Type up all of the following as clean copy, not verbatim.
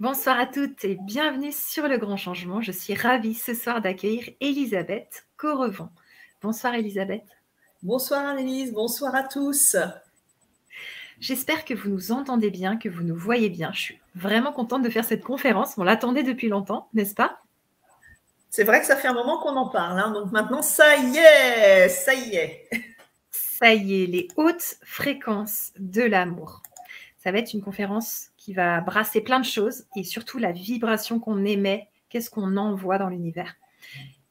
Bonsoir à toutes et bienvenue sur Le Grand Changement. Je suis ravie ce soir d'accueillir Elisabeth Correvon. Bonsoir Elisabeth. Bonsoir Annelise, bonsoir à tous. J'espère que vous nous entendez bien, que vous nous voyez bien. Je suis vraiment contente de faire cette conférence. On l'attendait depuis longtemps, n'est-ce pas? C'est vrai que ça fait un moment qu'on en parle, hein, donc maintenant ça y est, ça y est. Ça y est, les hautes fréquences de l'amour. Ça va être une conférence qui va brasser plein de choses et surtout la vibration qu'on émet, qu'est-ce qu'on envoie dans l'univers.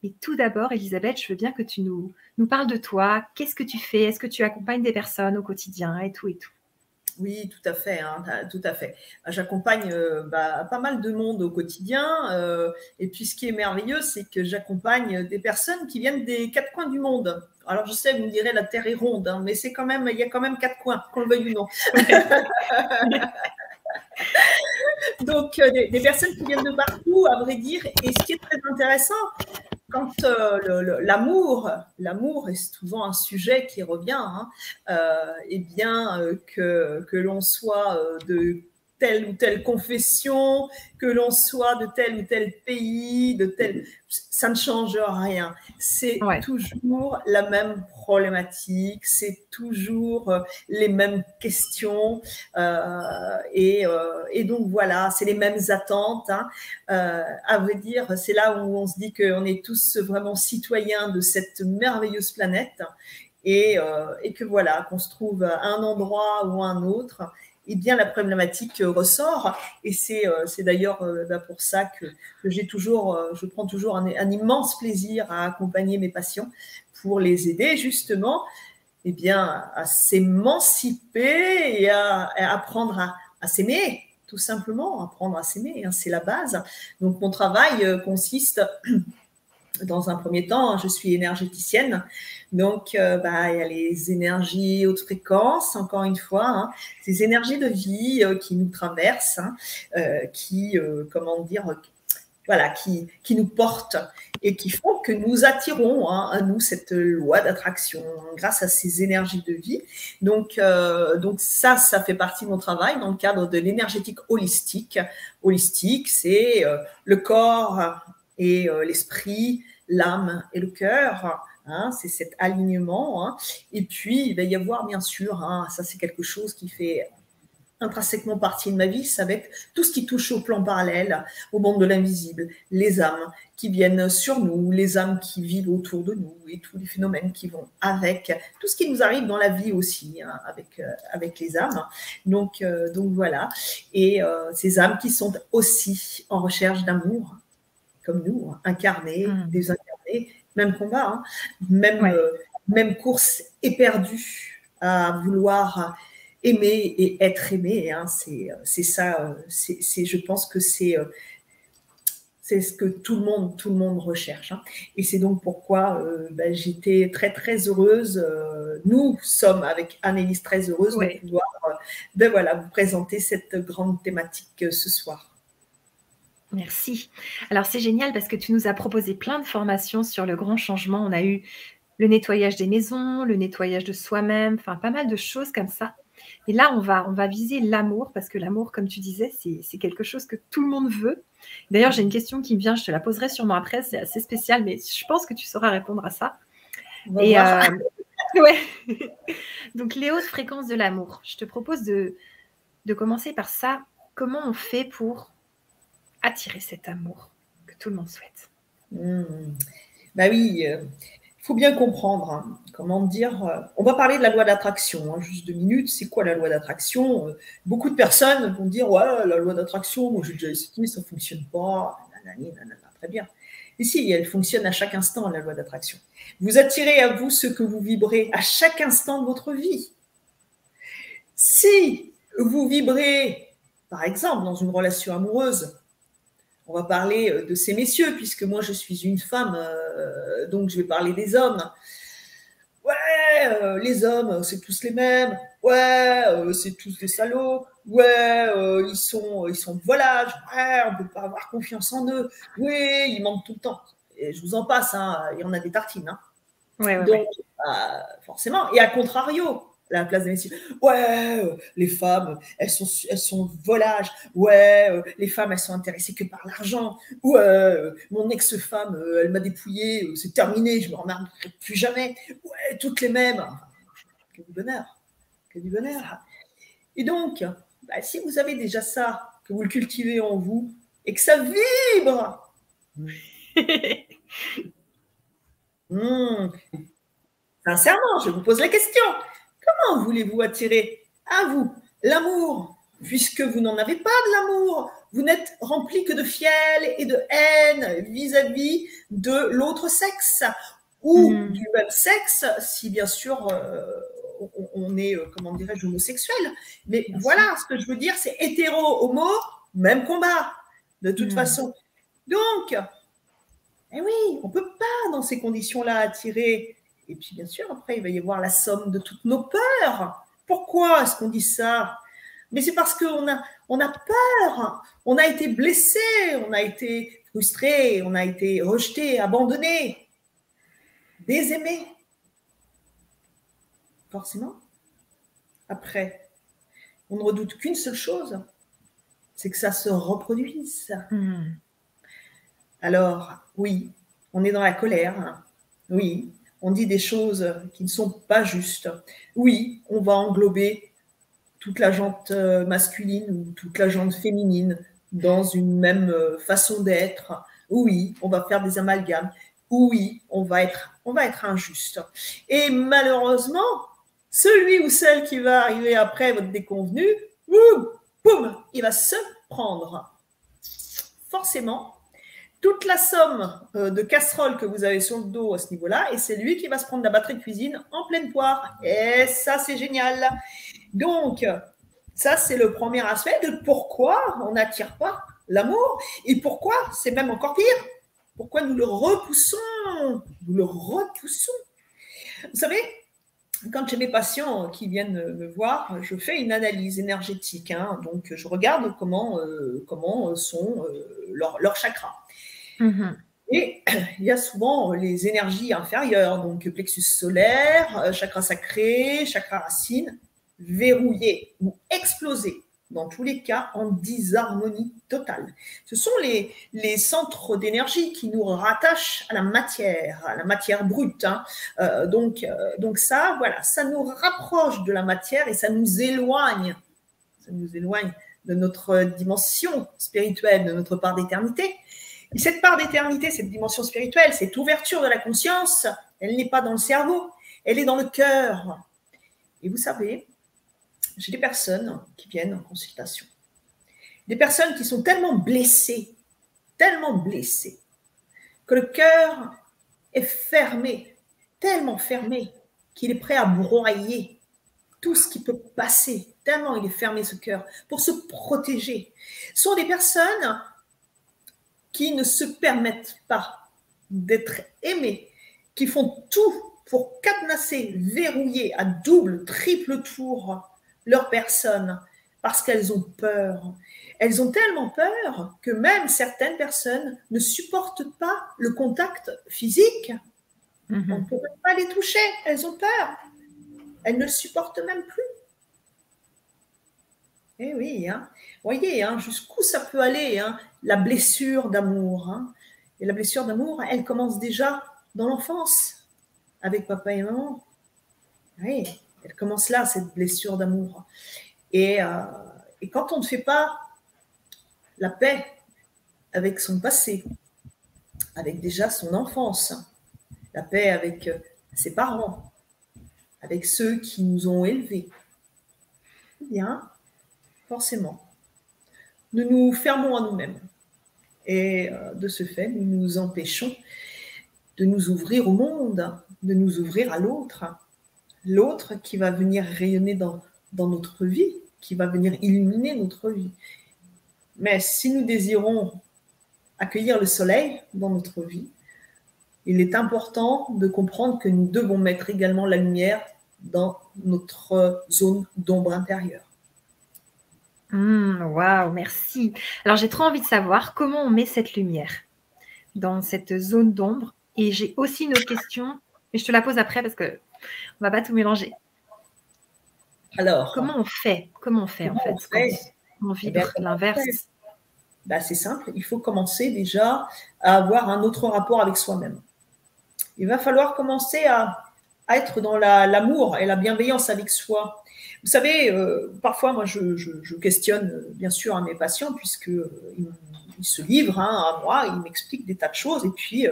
Et tout d'abord, Elisabeth, je veux bien que tu nous parles de toi. Qu'est-ce que tu fais? Est-ce que tu accompagnes des personnes au quotidien et tout et tout? Oui, tout à fait, hein, tout à fait. J'accompagne pas mal de monde au quotidien. Et puis, ce qui est merveilleux, c'est que j'accompagne des personnes qui viennent des quatre coins du monde. Alors, je sais, vous me direz, la Terre est ronde, hein, mais il y a quand même quatre coins, qu'on le veuille ou non. Donc, des personnes qui viennent de partout, à vrai dire. Et ce qui est très intéressant, quand l'amour est souvent un sujet qui revient, hein, et bien que l'on soit de telle ou telle confession, que l'on soit de tel ou tel pays, ça ne change rien. C'est toujours la même problématique, c'est toujours les mêmes questions, et donc voilà, c'est les mêmes attentes, hein. À vrai dire, c'est là où on se dit qu'on est tous vraiment citoyens de cette merveilleuse planète, et que voilà, qu'on se trouve à un endroit ou à un autre, et bien la problématique ressort. Et c'est d'ailleurs pour ça que je prends toujours un immense plaisir à accompagner mes patients pour les aider justement à s'émanciper et à apprendre à s'aimer, tout simplement, apprendre à s'aimer, hein, c'est la base. Donc mon travail consiste, dans un premier temps, je suis énergéticienne, donc il y a les énergies haute fréquence, encore une fois, hein, ces énergies de vie qui nous traversent, hein, qui nous portent et qui font que nous attirons, hein, à nous cette loi d'attraction grâce à ces énergies de vie. Donc ça fait partie de mon travail dans le cadre de l'énergétique holistique. Holistique, c'est le corps et l'esprit, l'âme et le cœur. Hein, c'est cet alignement. Hein. Et puis, il va y avoir, bien sûr, hein, ça c'est quelque chose qui fait intrinsèquement partie de ma vie, ça va être tout ce qui touche au plan parallèle, au monde de l'invisible, les âmes qui viennent sur nous, les âmes qui vivent autour de nous et tous les phénomènes qui vont avec, tout ce qui nous arrive dans la vie aussi, hein, avec les âmes. Donc voilà. Et ces âmes qui sont aussi en recherche d'amour, comme nous, hein, incarnés, désincarnés, même combat, hein, même course éperdue à vouloir aimer et être aimé, hein, c'est ça, je pense que c'est ce que tout le monde recherche, hein. Et c'est donc pourquoi j'étais très très heureuse, nous sommes avec Annelise très heureuse de pouvoir vous présenter cette grande thématique ce soir. Merci. Alors c'est génial parce que tu nous as proposé plein de formations sur le grand changement. On a eu le nettoyage des maisons, le nettoyage de soi-même, enfin pas mal de choses comme ça. Et là, on va viser l'amour, parce que l'amour, comme tu disais, c'est quelque chose que tout le monde veut. D'ailleurs, j'ai une question qui me vient, je te la poserai sûrement après, c'est assez spécial, mais je pense que tu sauras répondre à ça. Et ouais. Donc, les hautes fréquences de l'amour. Je te propose de commencer par ça. Comment on fait pour attirer cet amour que tout le monde souhaite? Oui, il faut bien comprendre, hein, comment dire. On va parler de la loi d'attraction, hein, juste 2 minutes. C'est quoi la loi d'attraction? Beaucoup de personnes vont dire, ouais, la loi d'attraction, moi j'ai déjà essayé, ça ne fonctionne pas. Nanana, très bien. Et si, elle fonctionne à chaque instant, la loi d'attraction. Vous attirez à vous ce que vous vibrez à chaque instant de votre vie. Si vous vibrez, par exemple, dans une relation amoureuse, on va parler de ces messieurs, puisque moi je suis une femme, donc je vais parler des hommes. Ouais, les hommes, c'est tous les mêmes. Ouais, c'est tous des salauds. Ouais, ils sont de volage. Ouais, on ne peut pas avoir confiance en eux. Oui, ils mentent tout le temps. Et je vous en passe, hein, il y en a des tartines. Hein. Donc, forcément. Et à contrario, la place des messieurs. Ouais, les femmes, elles sont volages. Ouais, les femmes, elles sont intéressées que par l'argent. Ouais, mon ex-femme, elle m'a dépouillée, c'est terminé, je me remarque plus jamais. Ouais, toutes les mêmes. Que du bonheur. Que du bonheur. Et donc, bah, si vous avez déjà ça, que vous le cultivez en vous, et que ça vibre, sincèrement, je vous pose la question. Comment voulez-vous attirer à vous l'amour, puisque vous n'en avez pas de l'amour? Vous n'êtes rempli que de fiel et de haine vis-à-vis de l'autre sexe ou du même sexe, si bien sûr on est, comment dirais-je, homosexuel. Mais bien voilà, sûr. Ce que je veux dire, c'est hétéro, homo, même combat, de toute façon. Donc, eh oui, on ne peut pas dans ces conditions-là attirer. Et puis, bien sûr, après, il va y avoir la somme de toutes nos peurs. Pourquoi est-ce qu'on dit ça? Mais c'est parce qu'on a peur, on a été blessé, on a été frustré, on a été rejeté, abandonné, désaimé. Forcément. Après, on ne redoute qu'une seule chose, c'est que ça se reproduise. Alors, oui, on est dans la colère. Oui, on dit des choses qui ne sont pas justes. Oui, on va englober toute la gente masculine ou toute la gente féminine dans une même façon d'être. Oui, on va faire des amalgames. Oui, on va être injuste. Et malheureusement, celui ou celle qui va arriver après votre déconvenu, boum, il va se prendre forcément toute la somme de casseroles que vous avez sur le dos à ce niveau-là, et c'est lui qui va se prendre la batterie de cuisine en pleine poire. Et ça, c'est génial. Donc, ça, c'est le premier aspect de pourquoi on n'attire pas l'amour, et pourquoi c'est même encore pire. Pourquoi nous le repoussons. Nous le repoussons. Vous savez, quand j'ai mes patients qui viennent me voir, je fais une analyse énergétique. Donc, je regarde comment sont leurs chakras. Et il y a souvent les énergies inférieures, donc plexus solaire, chakra sacré, chakra racine, verrouillés ou explosés, dans tous les cas en disharmonie totale. Ce sont les centres d'énergie qui nous rattachent à la matière brute. Donc ça, voilà, ça nous rapproche de la matière et ça nous éloigne de notre dimension spirituelle, de notre part d'éternité. Et cette part d'éternité, cette dimension spirituelle, cette ouverture de la conscience, elle n'est pas dans le cerveau, elle est dans le cœur. Et vous savez, j'ai des personnes qui viennent en consultation, des personnes qui sont tellement blessées, que le cœur est fermé, tellement fermé, qu'il est prêt à broyer tout ce qui peut passer, tellement il est fermé ce cœur, pour se protéger. Ce sont des personnes qui ne se permettent pas d'être aimées, qui font tout pour cadenasser, verrouiller à double, triple tour leur personne, parce qu'elles ont peur. Elles ont tellement peur que même certaines personnes ne supportent pas le contact physique. On ne peut même pas les toucher, elles ont peur. Elles ne le supportent même plus. Eh oui, voyez jusqu'où ça peut aller, la blessure d'amour. Et la blessure d'amour, elle commence déjà dans l'enfance, avec papa et maman. Oui, elle commence là, cette blessure d'amour. Et quand on ne fait pas la paix avec son passé, avec déjà son enfance, la paix avec ses parents, avec ceux qui nous ont élevés, eh bien, forcément, nous nous fermons à nous-mêmes. Et de ce fait, nous nous empêchons de nous ouvrir au monde, de nous ouvrir à l'autre. L'autre qui va venir rayonner dans notre vie, qui va venir illuminer notre vie. Mais si nous désirons accueillir le soleil dans notre vie, il est important de comprendre que nous devons mettre également la lumière dans notre zone d'ombre intérieure. Waouh, merci. Alors, j'ai trop envie de savoir comment on met cette lumière dans cette zone d'ombre. Et j'ai aussi une autre question, mais je te la pose après parce qu'on ne va pas tout mélanger. Alors, comment on fait en comment on fait quand fait? on Eh bien, vibre comment on fait? l'inverse? Ben, c'est simple, il faut commencer déjà à avoir un autre rapport avec soi-même. Il va falloir commencer à être dans l'amour et la bienveillance avec soi. Vous savez, parfois, moi, je questionne, bien sûr, mes patients, puisqu'ils ils se livrent à moi, ils m'expliquent des tas de choses, et puis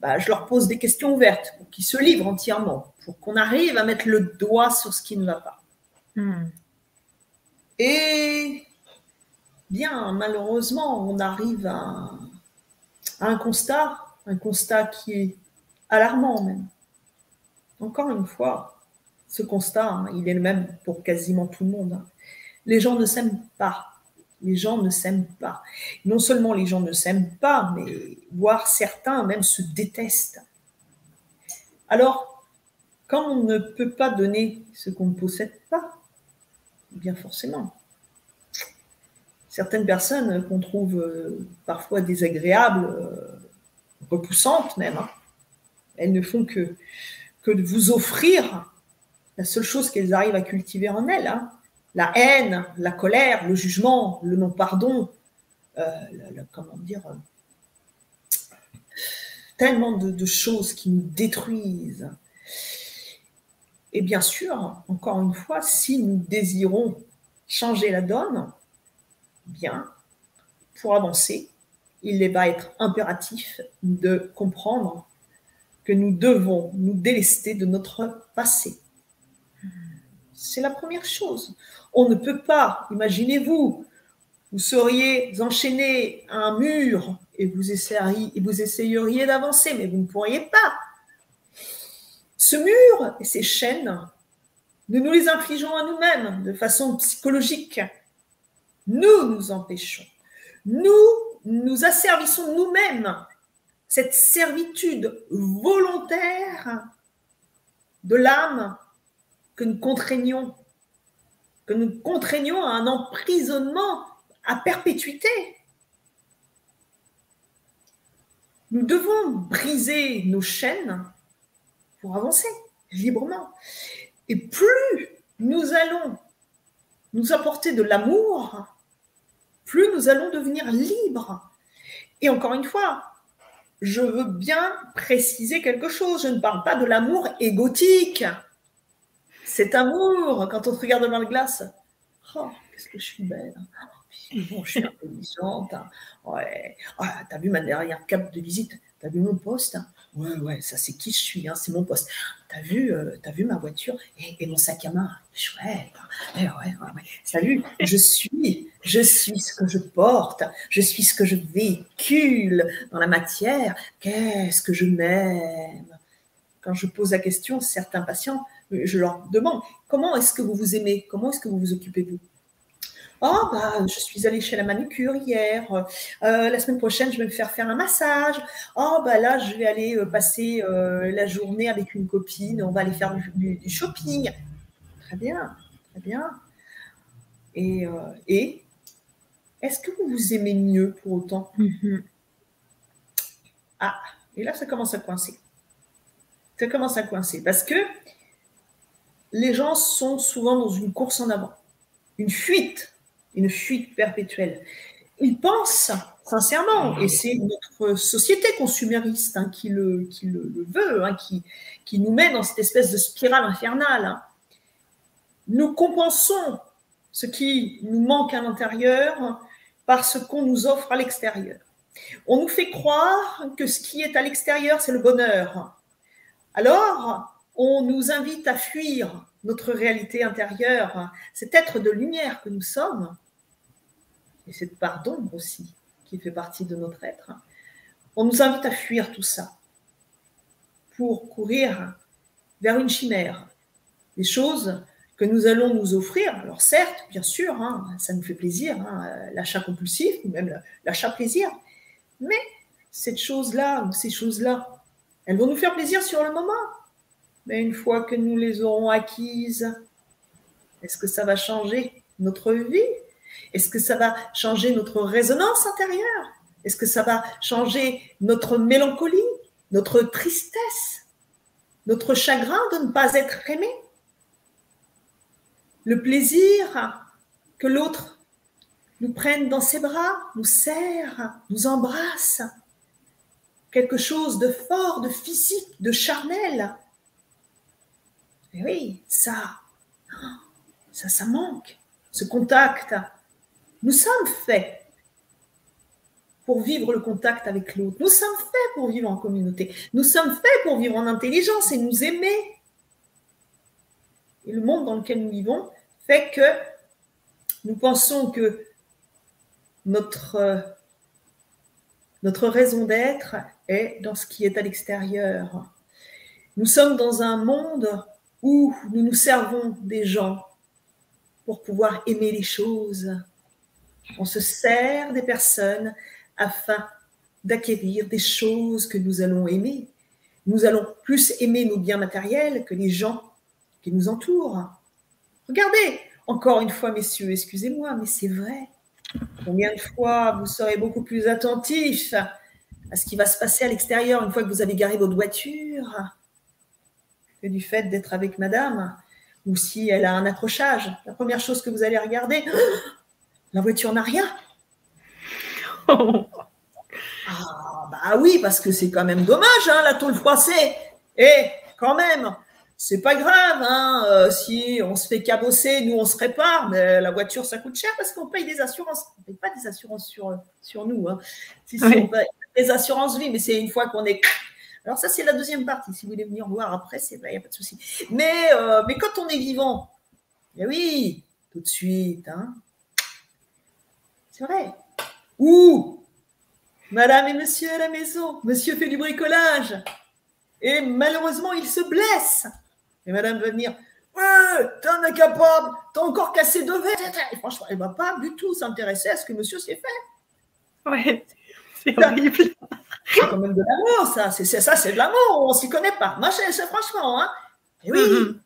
je leur pose des questions ouvertes, pour qu'ils se livrent entièrement, pour qu'on arrive à mettre le doigt sur ce qui ne va pas. Et bien, malheureusement, on arrive à un constat qui est alarmant même. Encore une fois, ce constat, il est le même pour quasiment tout le monde. Les gens ne s'aiment pas. Les gens ne s'aiment pas. Non seulement les gens ne s'aiment pas, mais voire certains même se détestent. Alors, quand on ne peut pas donner ce qu'on ne possède pas, bien forcément, certaines personnes qu'on trouve parfois désagréables, repoussantes même, elles ne font que de vous offrir la seule chose qu'elles arrivent à cultiver en elles, la haine, la colère, le jugement, le non-pardon, comment dire, tellement de choses qui nous détruisent. Et bien sûr, encore une fois, si nous désirons changer la donne, bien, pour avancer, il va être impératif de comprendre que nous devons nous délester de notre passé. C'est la première chose. On ne peut pas, imaginez-vous, vous seriez enchaîné à un mur et vous essayeriez d'avancer, mais vous ne pourriez pas. Ce mur et ces chaînes, nous nous les infligeons à nous-mêmes de façon psychologique. Nous nous empêchons. Nous asservissons nous-mêmes cette servitude volontaire de l'âme que nous contraignons à un emprisonnement à perpétuité. Nous devons briser nos chaînes pour avancer librement. Et plus nous allons nous apporter de l'amour, plus nous allons devenir libres. Et encore une fois, je veux bien préciser quelque chose. Je ne parle pas de l'amour égotique. Cet amour, quand on se regarde dans la glace, oh, qu'est-ce que je suis belle. Bon, je suis intelligente. Ouais. Ah, t'as vu ma dernière carte de visite? T'as vu mon poste? Ouais, ça c'est qui je suis, c'est mon poste. T'as vu ma voiture et mon sac à main? Chouette. Ouais. T'as vu? Je suis ce que je porte. Je suis ce que je véhicule dans la matière. Qu'est-ce que je m'aime? Quand je pose la question, certains patients, je leur demande, comment est-ce que vous vous aimez? Comment est-ce que vous vous occupez de vous? Oh, je suis allée chez la manucure hier. La semaine prochaine, je vais me faire un massage. Oh, là, je vais aller passer la journée avec une copine. On va aller faire du shopping. Très bien, très bien. Et est-ce que vous vous aimez mieux pour autant? Ah, et là, ça commence à coincer. Ça commence à coincer parce que les gens sont souvent dans une course en avant, une fuite perpétuelle. Ils pensent sincèrement, et c'est notre société consumériste qui le veut, qui nous met dans cette espèce de spirale infernale. Nous compensons ce qui nous manque à l'intérieur par ce qu'on nous offre à l'extérieur. On nous fait croire que ce qui est à l'extérieur, c'est le bonheur. Alors, on nous invite à fuir notre réalité intérieure, cet être de lumière que nous sommes, et cette part d'ombre aussi, qui fait partie de notre être. On nous invite à fuir tout ça pour courir vers une chimère, des choses que nous allons nous offrir. Alors certes, bien sûr, ça nous fait plaisir, l'achat compulsif, ou même l'achat plaisir, mais cette chose-là, ou ces choses-là, elles vont nous faire plaisir sur le moment. Mais une fois que nous les aurons acquises, est-ce que ça va changer notre vie? Est-ce que ça va changer notre résonance intérieure? Est-ce que ça va changer notre mélancolie, notre tristesse, notre chagrin de ne pas être aimé? le plaisir que l'autre nous prenne dans ses bras, nous serre, nous embrasse. Quelque chose de fort, de physique, de charnel. Et oui, ça manque, ce contact. Nous sommes faits pour vivre le contact avec l'autre. Nous sommes faits pour vivre en communauté. Nous sommes faits pour vivre en intelligence et nous aimer. Et le monde dans lequel nous vivons fait que nous pensons que notre raison d'être est dans ce qui est à l'extérieur. Nous sommes dans un monde où nous nous servons des gens pour pouvoir aimer les choses. On se sert des personnes afin d'acquérir des choses que nous allons aimer. Nous allons plus aimer nos biens matériels que les gens qui nous entourent. Regardez, encore une fois, messieurs, excusez-moi, mais c'est vrai. Combien de fois vous serez beaucoup plus attentifs à ce qui va se passer à l'extérieur une fois que vous avez garé votre voiture que du fait d'être avec madame, ou si elle a un accrochage. La première chose que vous allez regarder, la voiture n'a rien. Ah, bah oui, parce que c'est quand même dommage, hein, la tôle froissée. Et quand même, c'est pas grave, hein, si on se fait cabosser, nous on se répare, mais la voiture ça coûte cher parce qu'on paye des assurances. On ne paye pas des assurances sur nous. Hein. Si, oui. On paye des assurances vie, mais c'est une fois qu'on est. Alors ça c'est la deuxième partie. Si vous voulez venir voir après, il n'y a pas de souci. Mais quand on est vivant, eh oui, tout de suite, hein. C'est vrai. Ou madame et monsieur à la maison, monsieur fait du bricolage et malheureusement il se blesse. Et madame va venir, ouais, t'es un incapable, t'as encore cassé 2 verres. Et franchement, elle ne va pas du tout s'intéresser à ce que monsieur s'est fait. Ouais, c'est horrible. C'est quand même de l'amour, ça. C'est de l'amour, on ne s'y connaît pas. Moi, c'est franchement, hein. Et oui,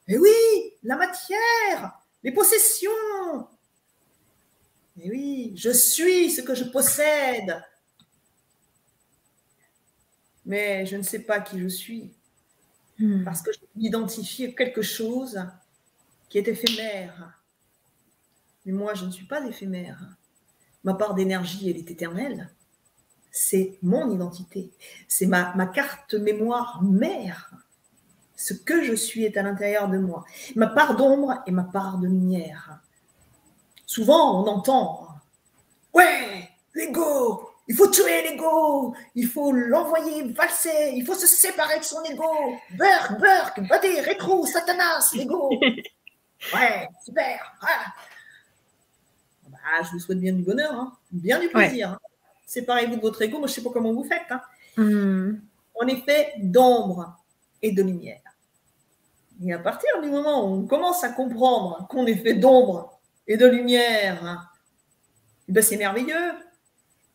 et oui, la matière, les possessions. Et oui, je suis ce que je possède. Mais je ne sais pas qui je suis. Parce que je m'identifie à quelque chose qui est éphémère. Mais moi, je ne suis pas éphémère. Ma part d'énergie, elle est éternelle. C'est mon identité. C'est ma carte mémoire mère. Ce que je suis est à l'intérieur de moi. Ma part d'ombre et ma part de lumière. Souvent, on entend « Ouais, l'ego !» Il faut tuer l'ego, il faut l'envoyer valser, il faut se séparer de son ego. Burk, body, rétro, satanas, l'ego. Ouais, super. Ah. Bah, je vous souhaite bien du bonheur, hein. Bien du plaisir. Ouais. Hein. Séparez-vous de votre ego, moi je ne sais pas comment vous faites. Hein. On est fait d'ombre et de lumière. Et à partir du moment où on commence à comprendre qu'on est fait d'ombre et de lumière, ben c'est merveilleux.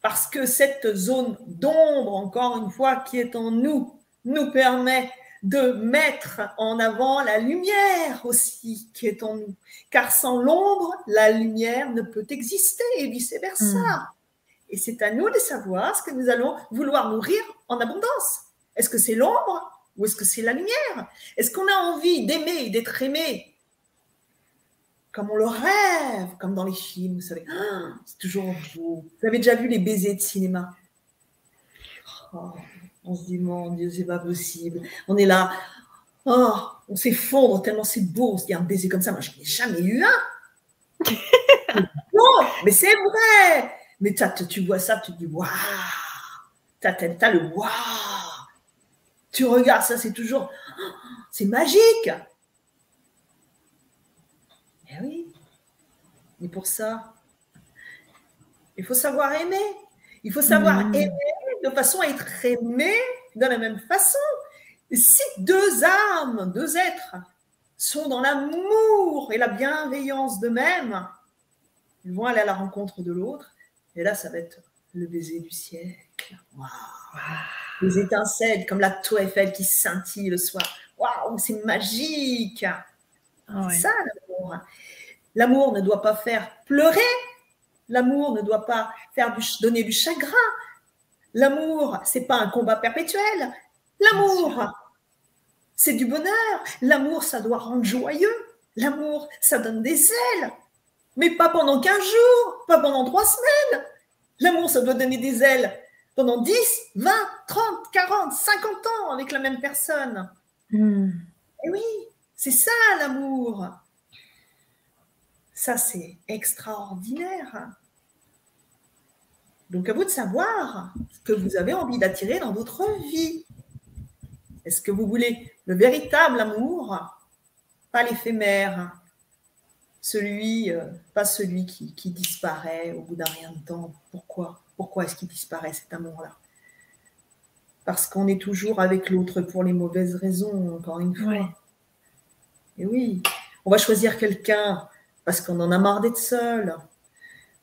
Parce que cette zone d'ombre, encore une fois, qui est en nous, nous permet de mettre en avant la lumière aussi qui est en nous. Car sans l'ombre, la lumière ne peut exister et vice-versa. Et c'est à nous de savoir ce que nous allons vouloir nourrir en abondance. Est-ce que c'est l'ombre ou est-ce que c'est la lumière? Est-ce qu'on a envie d'aimer, d'être aimé comme on le rêve, comme dans les films, vous savez, c'est toujours beau. Vous avez déjà vu les baisers de cinéma? Oh, on se dit, mon Dieu, c'est pas possible. On est là, on s'effondre tellement c'est beau. On se dit, un baiser comme ça, moi, je n'en ai jamais eu un. Non, mais c'est vrai. Mais tu vois ça, tu te dis, waouh. T'as le waouh. Tu regardes ça, c'est toujours, c'est magique. Eh oui, mais pour ça, il faut savoir aimer. Il faut savoir aimer de façon à être aimé de la même façon. Et si 2 âmes, 2 êtres sont dans l'amour et la bienveillance d'eux-mêmes, ils vont aller à la rencontre de l'autre. Et là, ça va être le baiser du siècle. Waouh. Les étincelles comme la tour Eiffel qui scintille le soir. Waouh, c'est magique. C'est ça l'amour. L'amour ne doit pas faire pleurer. L'amour ne doit pas donner du chagrin. L'amour, c'est pas un combat perpétuel. L'amour, c'est du bonheur. L'amour, ça doit rendre joyeux. L'amour, ça donne des ailes. Mais pas pendant 15 jours, pas pendant 3 semaines. L'amour, ça doit donner des ailes pendant 10, 20, 30, 40, 50 ans avec la même personne. Et oui, c'est ça l'amour. Ça, c'est extraordinaire. Donc, à vous de savoir ce que vous avez envie d'attirer dans votre vie. Est-ce que vous voulez le véritable amour, pas l'éphémère, pas celui qui disparaît au bout d'un rien de temps? Pourquoi est-ce qu'il disparaît cet amour-là? Parce qu'on est toujours avec l'autre pour les mauvaises raisons, encore une fois. Ouais. Et oui, on va choisir quelqu'un parce qu'on en a marre d'être seul,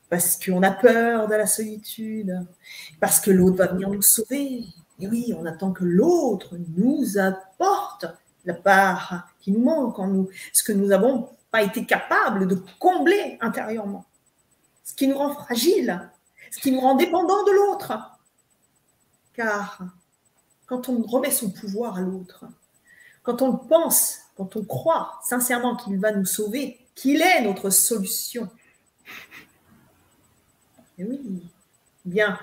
parce qu'on a peur de la solitude, parce que l'autre va venir nous sauver. Et oui, on attend que l'autre nous apporte la part qui nous manque en nous, ce que nous n'avons pas été capables de combler intérieurement, ce qui nous rend fragiles, ce qui nous rend dépendants de l'autre. Car quand on remet son pouvoir à l'autre, quand on pense, quand on croit sincèrement qu'il va nous sauver, qu'il est notre solution, et oui, bien,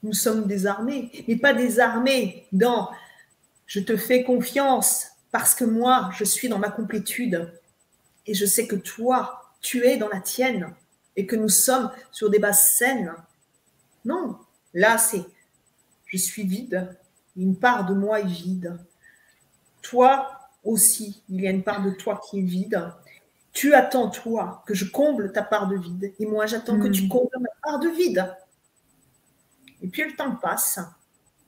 nous sommes désarmés, mais pas désarmés dans « je te fais confiance parce que moi, je suis dans ma complétude et je sais que toi, tu es dans la tienne et que nous sommes sur des bases saines ». Non, là, c'est « je suis vide, une part de moi est vide. Toi aussi, il y a une part de toi qui est vide. Tu attends, toi, que je comble ta part de vide et moi, j'attends que tu combles ma part de vide. » Et puis le temps passe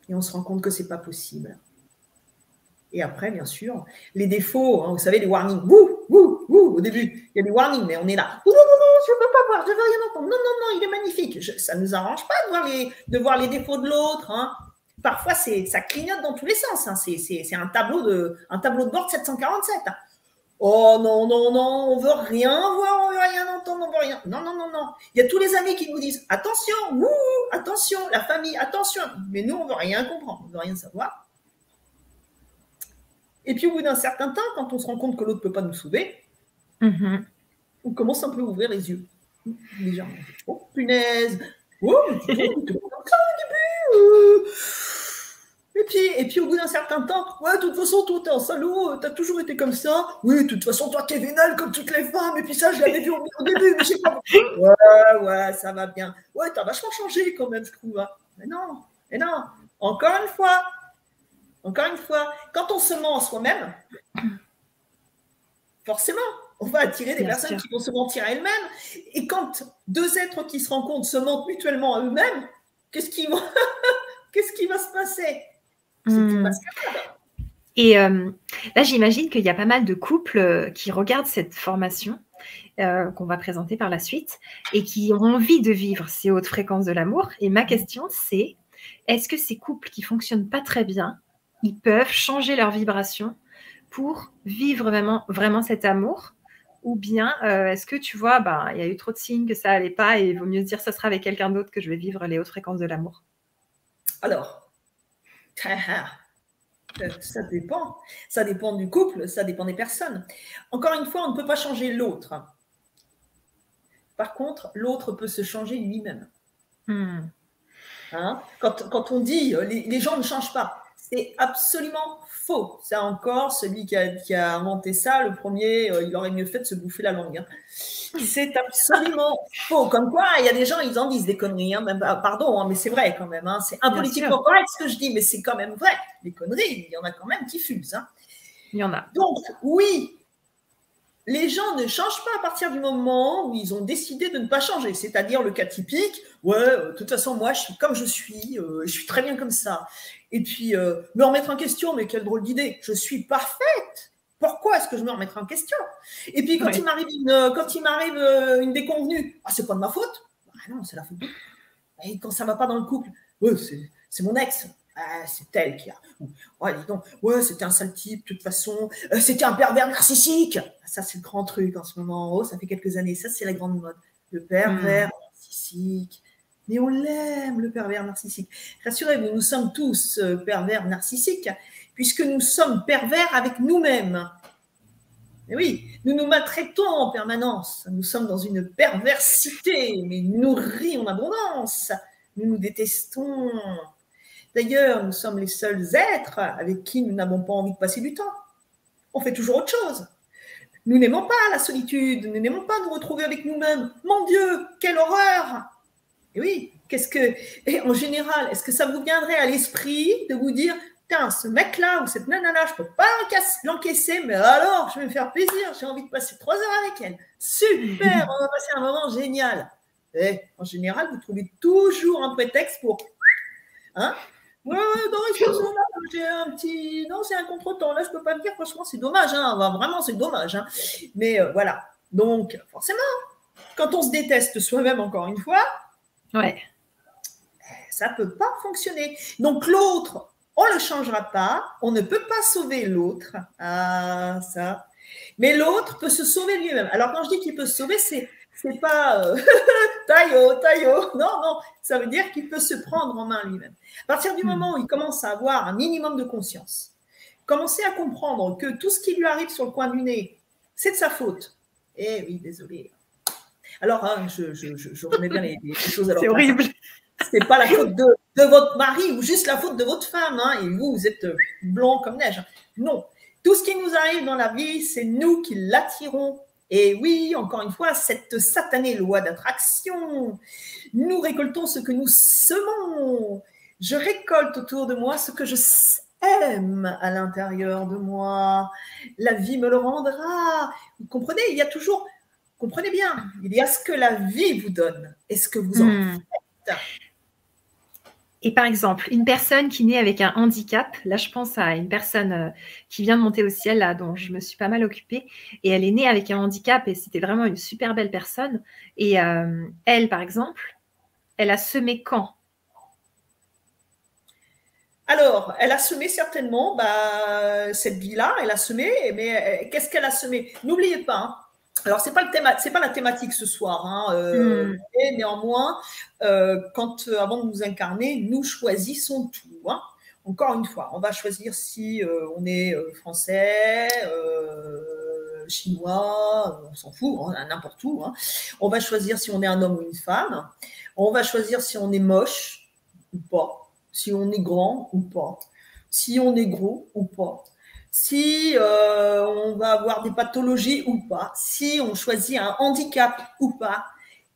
et on se rend compte que ce n'est pas possible. Et après, bien sûr, les défauts, hein, vous savez, les warnings. Au début, il y a des warnings, mais on est là. Non, je ne veux pas voir, je ne veux rien entendre. Non, il est magnifique. Ça ne nous arrange pas de voir les défauts de l'autre. Hein. Parfois, ça clignote dans tous les sens. Hein. C'est un tableau de bord 747. Hein. Oh non, on ne veut rien voir, on ne veut rien entendre, on ne veut rien. Non. Il y a tous les amis qui nous disent attention, attention, la famille, attention. Mais nous, on ne veut rien comprendre, on ne veut rien savoir. Et puis, au bout d'un certain temps, quand on se rend compte que l'autre ne peut pas nous sauver, on commence un peu à ouvrir les yeux. Déjà, oh, punaise. Oh, mais tu comme ça au début. Et puis, au bout d'un certain temps, ouais, de toute façon, toi, t'es un salaud, t'as toujours été comme ça. Oui, de toute façon, toi, t'es vénale comme toutes les femmes. Et puis ça, je l'avais vu au début, mais je sais pas. Ouais, ça va bien. Ouais, t'as vachement changé quand même, je trouve. Hein. Mais non. Encore une fois, quand on se ment en soi-même, forcément, on va attirer des personnes qui vont se mentir à elles-mêmes. Et quand deux êtres qui se rencontrent se mentent mutuellement à eux-mêmes, qu'est-ce qui va se passer? C'est une mascarade. Et là, j'imagine qu'il y a pas mal de couples qui regardent cette formation qu'on va présenter par la suite et qui ont envie de vivre ces hautes fréquences de l'amour. Et ma question, c'est est-ce que ces couples qui ne fonctionnent pas très bien, ils peuvent changer leur vibration pour vivre vraiment cet amour? Ou bien est-ce que tu vois, il y a eu trop de signes que ça n'allait pas et il vaut mieux se dire ça sera avec quelqu'un d'autre que je vais vivre les hautes fréquences de l'amour? Alors, ça dépend. Ça dépend du couple, ça dépend des personnes. Encore une fois, on ne peut pas changer l'autre. Par contre, l'autre peut se changer lui-même. Hein? Quand on dit les gens ne changent pas, c'est absolument faux. C'est encore celui qui a inventé ça, le premier, il aurait mieux fait de se bouffer la langue. Hein. C'est absolument faux. Comme quoi, il y a des gens, ils en disent des conneries. Hein, même, pardon, hein, mais c'est vrai quand même. Hein. C'est impolitiquement correct ce que je dis, mais c'est quand même vrai. Les conneries, il y en a quand même qui fusent. Hein. Il y en a. Donc, oui, les gens ne changent pas à partir du moment où ils ont décidé de ne pas changer. C'est-à-dire le cas typique, de toute façon, moi, je suis comme je suis très bien comme ça. Et puis, me remettre en question, mais quelle drôle d'idée. Je suis parfaite. Pourquoi est-ce que je me remettrai en question? Et puis, quand il m'arrive une déconvenue, c'est pas de ma faute. Non, c'est la faute de l'autre. Et quand ça va pas dans le couple, c'est mon ex. C'est elle qui a. Dis donc, c'était un sale type, de toute façon. C'était un pervers narcissique. Ça, c'est le grand truc en ce moment. Ça fait quelques années. Ça, c'est la grande mode. Le pervers narcissique. Mais on l'aime, le pervers narcissique. Rassurez-vous, nous sommes tous pervers narcissiques, puisque nous sommes pervers avec nous-mêmes. Et oui, nous nous maltraitons en permanence. Nous sommes dans une perversité, mais nourris en abondance. Nous nous détestons. D'ailleurs, nous sommes les seuls êtres avec qui nous n'avons pas envie de passer du temps. On fait toujours autre chose. Nous n'aimons pas la solitude, nous n'aimons pas nous retrouver avec nous-mêmes. Mon Dieu, quelle horreur! Et oui, et en général, est-ce que ça vous viendrait à l'esprit de vous dire, tiens, ce mec-là ou cette nana-là, je ne peux pas l'encaisser, mais alors, je vais me faire plaisir, j'ai envie de passer 3 heures avec elle. Super, on va passer un moment génial. Et en général, vous trouvez toujours un prétexte pour... Hein? Ouais, non, j'ai un petit... Non, c'est un contretemps. Là, je ne peux pas le dire. Franchement, c'est dommage. Hein. Vraiment, c'est dommage. Hein. Mais voilà. Donc, forcément, quand on se déteste soi-même, encore une fois, ouais, ça ne peut pas fonctionner. Donc, l'autre, on ne le changera pas. On ne peut pas sauver l'autre. Ah, ça. Mais l'autre peut se sauver lui-même. Alors, quand je dis qu'il peut se sauver, c'est pas taillot, non, ça veut dire qu'il peut se prendre en main lui-même. À partir du moment où il commence à avoir un minimum de conscience, commencer à comprendre que tout ce qui lui arrive sur le coin du nez, c'est de sa faute. Eh oui, désolé. Alors, hein, je remets bien les choses à leur place. C'est horrible. C'est pas la faute de votre mari ou juste la faute de votre femme, hein, et vous êtes blanc comme neige. Non, tout ce qui nous arrive dans la vie, c'est nous qui l'attirons. Et oui, encore une fois, cette satanée loi d'attraction. Nous récoltons ce que nous semons. Je récolte autour de moi ce que je sème à l'intérieur de moi. La vie me le rendra. Vous comprenez, il y a toujours... Comprenez bien, il y a ce que la vie vous donne et ce que vous en faites. Et par exemple, une personne qui naît avec un handicap, là je pense à une personne qui vient de monter au ciel, là, dont je me suis pas mal occupée, et elle est née avec un handicap et c'était vraiment une super belle personne. Et elle, par exemple, elle a semé quand? Alors, elle a semé certainement cette vie-là, elle a semé, mais qu'est-ce qu'elle a semé? N'oubliez pas, hein, alors c'est pas la thématique ce soir, hein, et néanmoins, avant de nous incarner, nous choisissons tout. Hein. Encore une fois, on va choisir si on est français, chinois, on s'en fout, hein, n'importe où. Hein. On va choisir si on est un homme ou une femme. On va choisir si on est moche ou pas, si on est grand ou pas, si on est gros ou pas, si on va avoir des pathologies ou pas, si on choisit un handicap ou pas.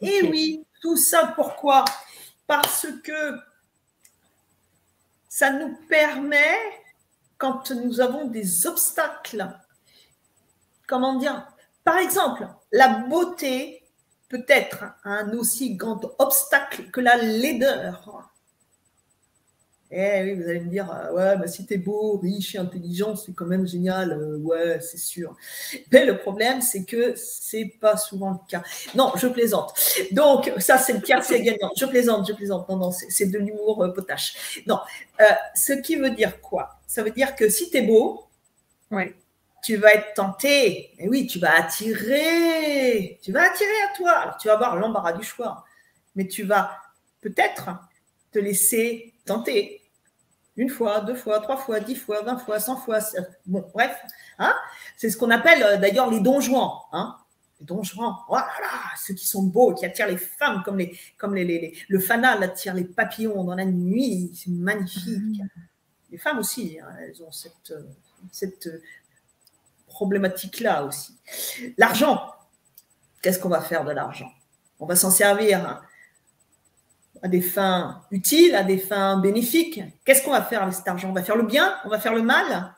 Et oui, tout ça pourquoi? Parce que ça nous permet, quand nous avons des obstacles, comment dire, par exemple, la beauté peut être un aussi grand obstacle que la laideur. Eh oui, vous allez me dire, ouais, bah, si t'es beau, riche et intelligent, c'est quand même génial. Ouais, c'est sûr. Mais le problème, c'est que c'est pas souvent le cas. Non, je plaisante. Donc, ça, c'est le tiercé gagnant. Je plaisante. Non, c'est de l'humour potache. Non, ce qui veut dire quoi? Ça veut dire que si t'es beau, ouais, tu vas être tenté. Et oui, tu vas attirer. Tu vas attirer à toi. Alors, tu vas avoir l'embarras du choix. Mais tu vas peut-être te laisser tenter. 1 fois, 2 fois, 3 fois, 10 fois, 20 fois, 100 fois. Bon, bref. Hein, c'est ce qu'on appelle d'ailleurs les donjons. Hein, les donjons. Oh là là, ceux qui sont beaux, qui attirent les femmes comme le fanal attire les papillons dans la nuit. C'est magnifique. Les femmes aussi, hein, elles ont cette problématique-là aussi. L'argent. Qu'est-ce qu'on va faire de l'argent? On va s'en servir à des fins utiles, à des fins bénéfiques. Qu'est-ce qu'on va faire avec cet argent? On va faire le bien? On va faire le mal?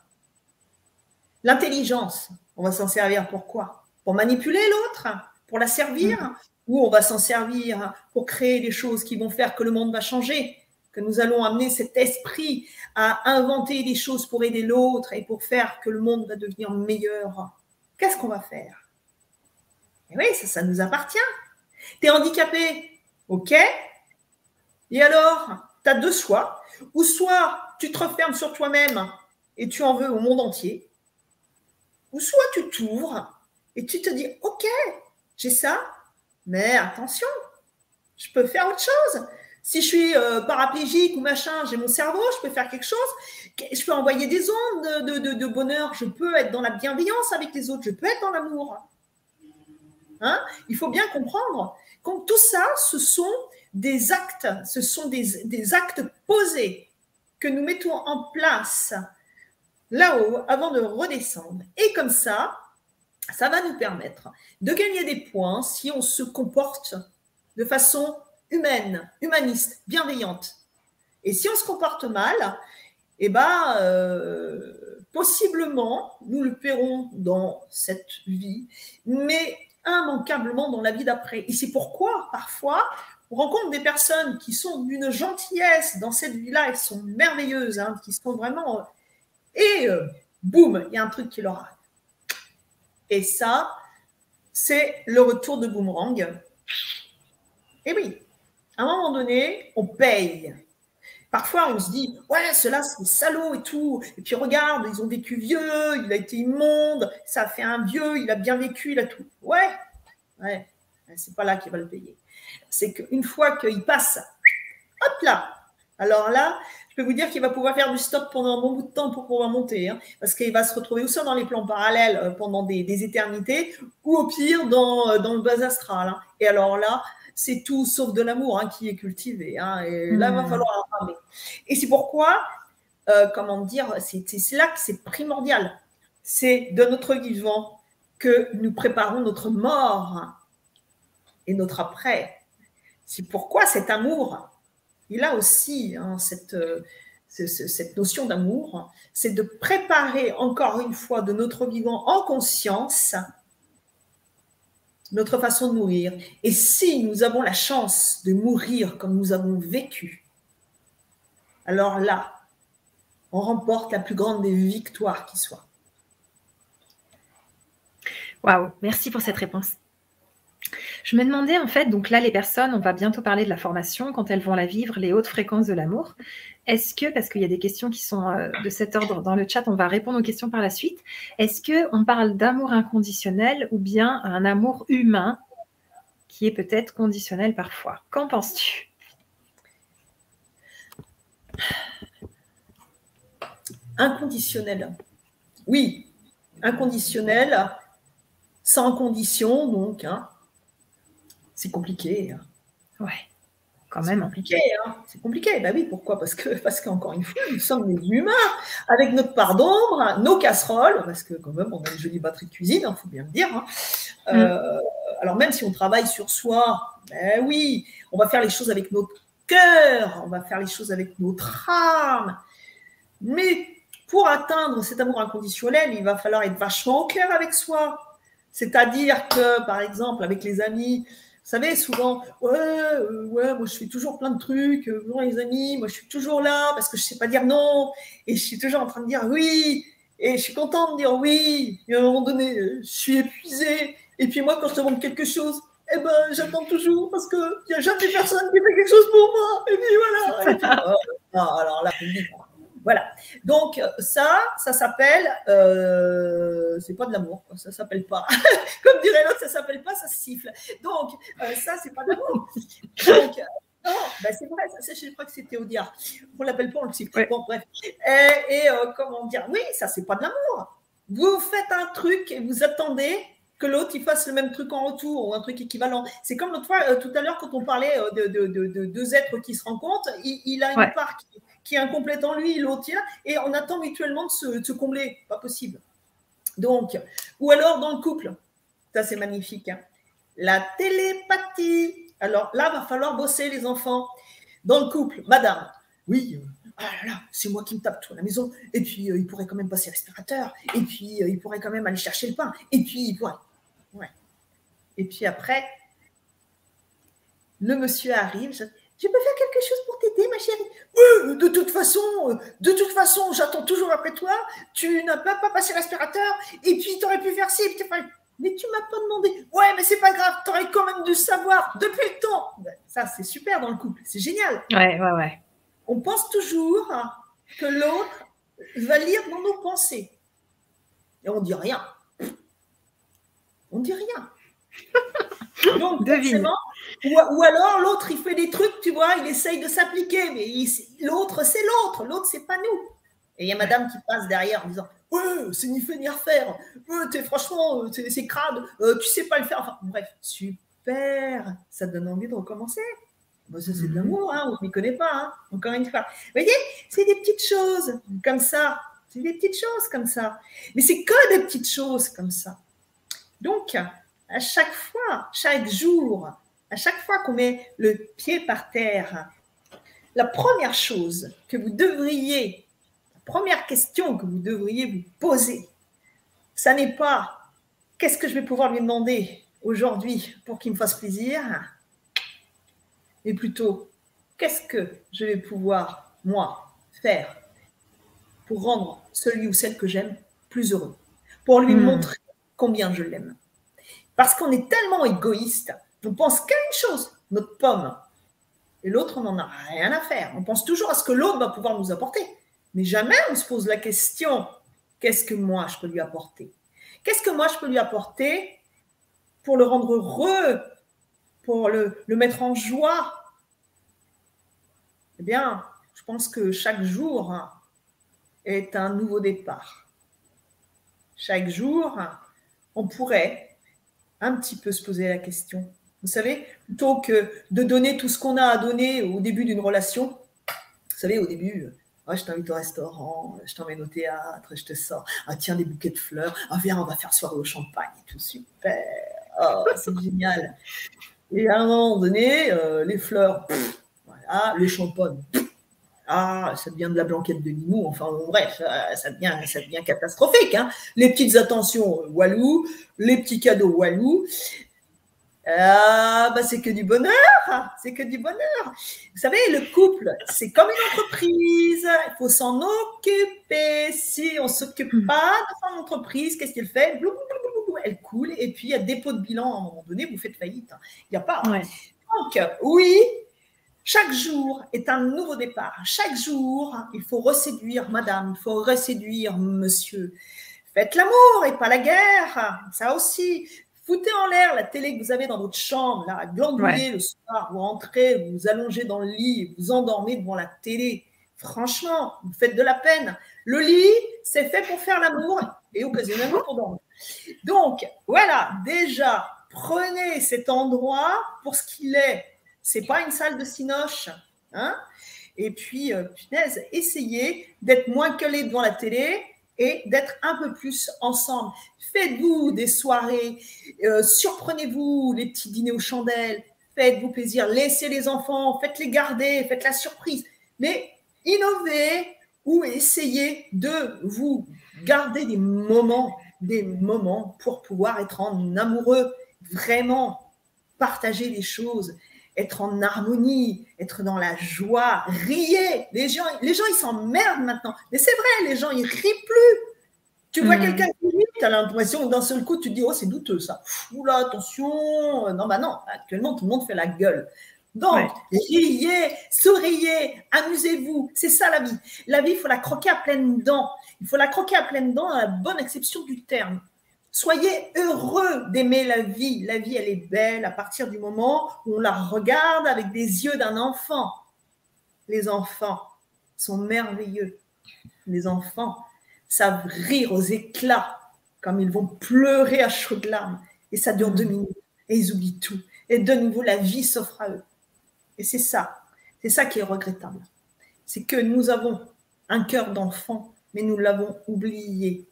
L'intelligence, on va s'en servir pour quoi? Pour manipuler l'autre? Pour la servir? Ou on va s'en servir pour créer des choses qui vont faire que le monde va changer? Que nous allons amener cet esprit à inventer des choses pour aider l'autre et pour faire que le monde va devenir meilleur? Qu'est-ce qu'on va faire? Et oui, ça nous appartient. Tu es handicapé, ok? Et alors, tu as 2 choix. Ou soit tu te refermes sur toi-même et tu en veux au monde entier. Ou soit tu t'ouvres et tu te dis, ok, j'ai ça, mais attention, je peux faire autre chose. Si je suis paraplégique ou machin, j'ai mon cerveau, je peux faire quelque chose. Je peux envoyer des ondes de bonheur. Je peux être dans la bienveillance avec les autres. Je peux être dans l'amour. Hein? Il faut bien comprendre que tout ça, ce sont des actes. Ce sont des actes posés que nous mettons en place là-haut avant de redescendre. Et comme ça va nous permettre de gagner des points si on se comporte de façon humaine, humaniste, bienveillante. Et si on se comporte mal, eh ben, possiblement, nous le paierons dans cette vie, mais immanquablement dans la vie d'après. Et c'est pourquoi, parfois, on rencontre des personnes qui sont d'une gentillesse dans cette vie-là, elles sont merveilleuses, hein, qui sont vraiment... Et boum, il y a un truc qui leur arrive. Et ça, c'est le retour de boomerang. Et oui, à un moment donné, on paye. Parfois, on se dit, ouais, ceux-là, c'est des salauds et tout. Et puis, regarde, ils ont vécu vieux, il a été immonde, ça a fait un vieux, il a bien vécu, il a tout. Ouais, c'est pas là qu'il va le payer. C'est qu'une fois qu'il passe, hop là, alors là, je peux vous dire qu'il va pouvoir faire du stop pendant un bon bout de temps pour pouvoir monter, hein, parce qu'il va se retrouver ou soit dans les plans parallèles pendant des éternités, ou au pire dans le bas astral. Hein. Et alors là, c'est tout sauf de l'amour hein, qui est cultivé. Hein, et là, il va falloir en parler. Et c'est pourquoi, comment dire, c'est là que c'est primordial. C'est de notre vivant que nous préparons notre mort et notre après. C'est pourquoi cet amour, il a aussi hein, cette notion d'amour, c'est de préparer encore une fois de notre vivant en conscience notre façon de mourir. Et si nous avons la chance de mourir comme nous avons vécu, alors là, on remporte la plus grande des victoires qui soit. Waouh, merci pour cette réponse. Je me demandais en fait, donc là les personnes, on va bientôt parler de la formation, quand elles vont la vivre, les hautes fréquences de l'amour. Est-ce que, parce qu'il y a des questions qui sont de cet ordre dans le chat, on va répondre aux questions par la suite, est-ce qu'on parle d'amour inconditionnel ou bien un amour humain qui est peut-être conditionnel parfois? Qu'en penses-tu? Inconditionnel. Oui, inconditionnel, sans condition, donc, hein. C'est compliqué. Hein. Ouais, quand même. C'est compliqué, hein. C'est compliqué. Ben oui, pourquoi? Parce qu'encore une fois, nous sommes des humains, avec notre part d'ombre, nos casseroles, parce que quand même, on a une jolie batterie de cuisine, il faut bien le dire. Hein. Alors même si on travaille sur soi, ben oui, on va faire les choses avec notre cœur, on va faire les choses avec notre âme. Mais pour atteindre cet amour inconditionnel, il va falloir être vachement au clair avec soi. C'est-à-dire que, par exemple, avec les amis, vous savez, souvent, ouais, moi je fais toujours plein de trucs, bonjour les amis, moi je suis toujours là parce que je ne sais pas dire non, et je suis toujours en train de dire oui, et je suis contente de dire oui, et à un moment donné, je suis épuisée, et puis moi quand je demande quelque chose, eh ben j'attends toujours parce qu'il n'y a jamais personne qui fait quelque chose pour moi, et puis voilà. Et puis, alors là, voilà. Donc, ça s'appelle, c'est pas de l'amour, ça s'appelle pas. Comme dirait l'autre, ça s'appelle pas, ça siffle. Donc, ça, c'est pas de l'amour. Donc, non, ben c'est vrai, ça, je crois que c'est Théodia. On l'appelle pas, on le siffle. Ouais. Bon, bref. Et comment dire, oui, ça, c'est pas de l'amour. Vous faites un truc et vous attendez que l'autre il fasse le même truc en retour ou un truc équivalent. C'est comme l'autre fois, tout à l'heure, quand on parlait de deux êtres qui se rencontrent, il a une part qui est incomplète en lui, l'autre tient, et on attend mutuellement de se combler. Pas possible. Donc, ou alors dans le couple, ça c'est magnifique, hein. La télépathie. Alors là, il va falloir bosser les enfants. Dans le couple, madame, oui, c'est moi qui me tape tout à la maison, et puis il pourrait quand même passer l'aspirateur, et puis il pourrait quand même aller chercher le pain, et puis il pourrait... Ouais. Et puis après, le monsieur arrive, je peux faire quelque chose pour t'aider, ma chérie? De toute façon, j'attends toujours après toi. Tu n'as pas passé l'aspirateur. Et puis, tu aurais pu faire ci. Mais tu ne m'as pas demandé. Ouais, mais c'est pas grave. Tu aurais quand même dû savoir depuis le temps. Ça, c'est super dans le couple. C'est génial. Ouais. On pense toujours que l'autre va lire dans nos pensées. Et on ne dit rien. On ne dit rien. Donc, forcément, ou alors l'autre, il fait des trucs, tu vois, il essaye de s'appliquer, mais l'autre, c'est l'autre. L'autre, c'est pas nous. Et il y a madame qui passe derrière en disant « Ouais, c'est ni fait ni refaire. Franchement, c'est crade. Tu sais pas le faire. » Enfin, bref, super. Ça donne envie de recommencer. Bon, ça, c'est de l'amour, hein, on ne m'y connaît pas, hein, encore une fois. Vous voyez, c'est des petites choses comme ça. C'est des petites choses comme ça. Mais c'est que des petites choses comme ça. Donc, à chaque fois, chaque jour, à chaque fois qu'on met le pied par terre, la première chose que vous devriez, la première question que vous devriez vous poser, ça n'est pas « Qu'est-ce que je vais pouvoir lui demander aujourd'hui pour qu'il me fasse plaisir ?» mais plutôt « Qu'est-ce que je vais pouvoir, moi, faire pour rendre celui ou celle que j'aime plus heureux, pour lui montrer combien je l'aime. » Parce qu'on est tellement égoïste, on pense qu'à une chose, notre pomme. Et l'autre, on n'en a rien à faire. On pense toujours à ce que l'autre va pouvoir nous apporter. Mais jamais on se pose la question, qu'est-ce que moi je peux lui apporter? Qu'est-ce que moi je peux lui apporter pour le rendre heureux, pour le mettre en joie? Eh bien, je pense que chaque jour est un nouveau départ. Chaque jour, on pourrait un petit peu se poser la question. Vous savez, plutôt que de donner tout ce qu'on a à donner au début d'une relation, vous savez, au début, je t'invite au restaurant, je t'emmène au théâtre, je te sors, tiens, des bouquets de fleurs, viens, on va faire soirée au champagne et tout, super, c'est génial. Et à un moment donné, les fleurs, voilà, le champagne, ça devient de la blanquette de Limoux, enfin bref, ça devient catastrophique. Hein. Les petites attentions, walou, les petits cadeaux, walou. C'est que du bonheur, c'est que du bonheur. Vous savez, le couple, c'est comme une entreprise, il faut s'en occuper. Si on ne s'occupe pas de son entreprise, qu'est-ce qu'elle fait? Elle coule, et puis il y a dépôt de bilan, à un moment donné, vous faites faillite. Il n'y a pas. Ouais. Donc, oui, chaque jour est un nouveau départ. Chaque jour, il faut reséduire madame, il faut reséduire monsieur. Faites l'amour et pas la guerre, ça aussi. Foutez en l'air la télé que vous avez dans votre chambre, là, glandouiller le soir, vous rentrez, vous vous allongez dans le lit, vous endormez devant la télé. Franchement, vous faites de la peine. Le lit, c'est fait pour faire l'amour et occasionnellement pour dormir. Donc, voilà, déjà, prenez cet endroit pour ce qu'il est. C'est pas une salle de cinoche. Hein, et puis, punaise, essayez d'être moins collés devant la télé et d'être un peu plus ensemble. Faites-vous des soirées, surprenez-vous les petits dîners aux chandelles, faites-vous plaisir, laissez les enfants, faites-les garder, faites la surprise. Mais innovez ou essayez de vous garder des moments pour pouvoir être en amoureux, vraiment partager les choses, être en harmonie, être dans la joie, riez. Les gens ils s'emmerdent maintenant. Mais c'est vrai, les gens, ils rient plus. Tu vois quelqu'un qui rit, tu as l'impression que d'un seul coup, tu te dis, oh, c'est douteux ça. Oula, attention. Non, non, actuellement, tout le monde fait la gueule. Donc, riez, souriez, amusez-vous. C'est ça la vie. La vie, il faut la croquer à pleines dents. Il faut la croquer à pleines dents à la bonne acception du terme. Soyez heureux d'aimer la vie. La vie, elle est belle à partir du moment où on la regarde avec des yeux d'un enfant. Les enfants sont merveilleux. Les enfants savent rire aux éclats comme ils vont pleurer à chaudes larmes. Et ça dure 2 minutes. Et ils oublient tout. Et de nouveau, la vie s'offre à eux. Et c'est ça qui est regrettable. C'est que nous avons un cœur d'enfant, mais nous l'avons oublié.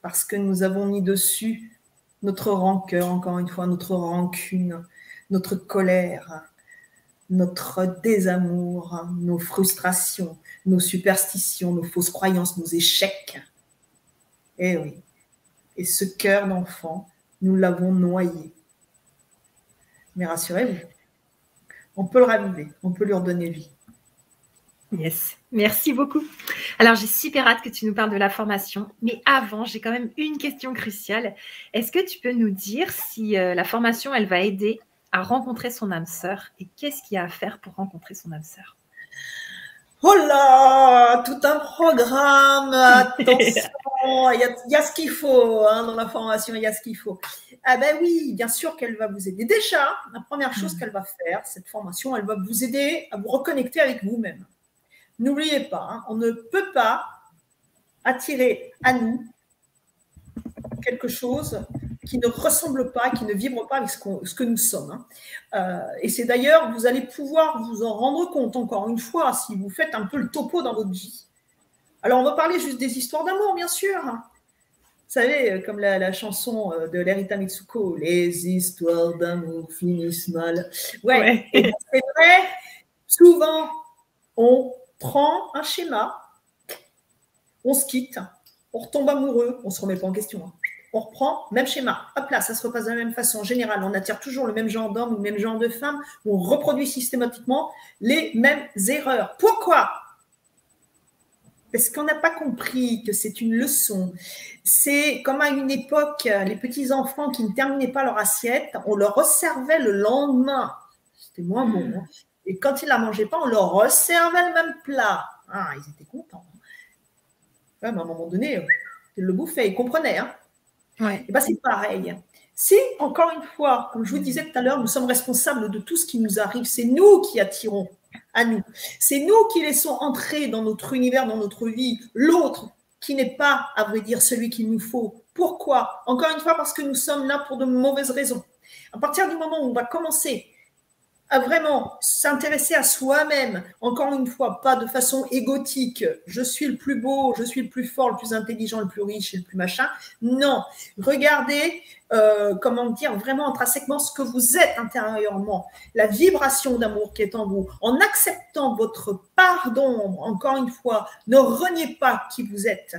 Parce que nous avons mis dessus notre rancœur, encore une fois, notre rancune, notre colère, notre désamour, nos frustrations, nos superstitions, nos fausses croyances, nos échecs. Eh oui. Et ce cœur d'enfant, nous l'avons noyé. Mais rassurez-vous, on peut le raviver, on peut lui redonner vie. Yes, merci beaucoup. Alors, j'ai super hâte que tu nous parles de la formation. Mais avant, j'ai quand même une question cruciale. Est-ce que tu peux nous dire si la formation, elle va aider à rencontrer son âme sœur et qu'est-ce qu'il y a à faire pour rencontrer son âme sœur? Oh là, tout un programme, attention, il y a ce qu'il faut hein, dans la formation, il y a ce qu'il faut. Ah ben oui, bien sûr qu'elle va vous aider. Déjà, la première chose qu'elle va faire, cette formation, elle va vous aider à vous reconnecter avec vous-même. N'oubliez pas, hein, on ne peut pas attirer à nous quelque chose qui ne ressemble pas, qui ne vibre pas avec ce que nous sommes. Hein. Et c'est d'ailleurs, vous allez pouvoir vous en rendre compte encore une fois si vous faites un peu le topo dans votre vie. Alors, on va parler juste des histoires d'amour, bien sûr. Vous savez, comme la chanson de Lerita Mitsuko, les histoires d'amour finissent mal. Ouais. Et bien, c'est vrai, souvent, on prend un schéma, on se quitte, on retombe amoureux, on ne se remet pas en question. Hein. On reprend, même schéma. Hop là, ça se repasse de la même façon. En général, on attire toujours le même genre d'homme ou le même genre de femme. On reproduit systématiquement les mêmes erreurs. Pourquoi? Parce qu'on n'a pas compris que c'est une leçon. C'est comme à une époque, les petits-enfants qui ne terminaient pas leur assiette, on leur resservait le lendemain. C'était moins bon. Hein. Et quand ils ne la mangeaient pas, on leur resservait le même plat. Ah, ils étaient contents. Ouais, mais à un moment donné, ils le bouffaient, ils comprenaient. Hein. Ouais. Et ben, c'est pareil. Si, encore une fois, comme je vous disais tout à l'heure, nous sommes responsables de tout ce qui nous arrive, c'est nous qui attirons à nous. C'est nous qui laissons entrer dans notre univers, dans notre vie, l'autre qui n'est pas, à vrai dire, celui qu'il nous faut. Pourquoi? Encore une fois, parce que nous sommes là pour de mauvaises raisons. À partir du moment où on va commencer à vraiment s'intéresser à soi-même, encore une fois, pas de façon égotique, je suis le plus beau, je suis le plus fort, le plus intelligent, le plus riche et le plus machin. Non, regardez, comment dire, vraiment intrinsèquement ce que vous êtes intérieurement, la vibration d'amour qui est en vous, en acceptant votre part d'ombre, encore une fois, ne reniez pas qui vous êtes.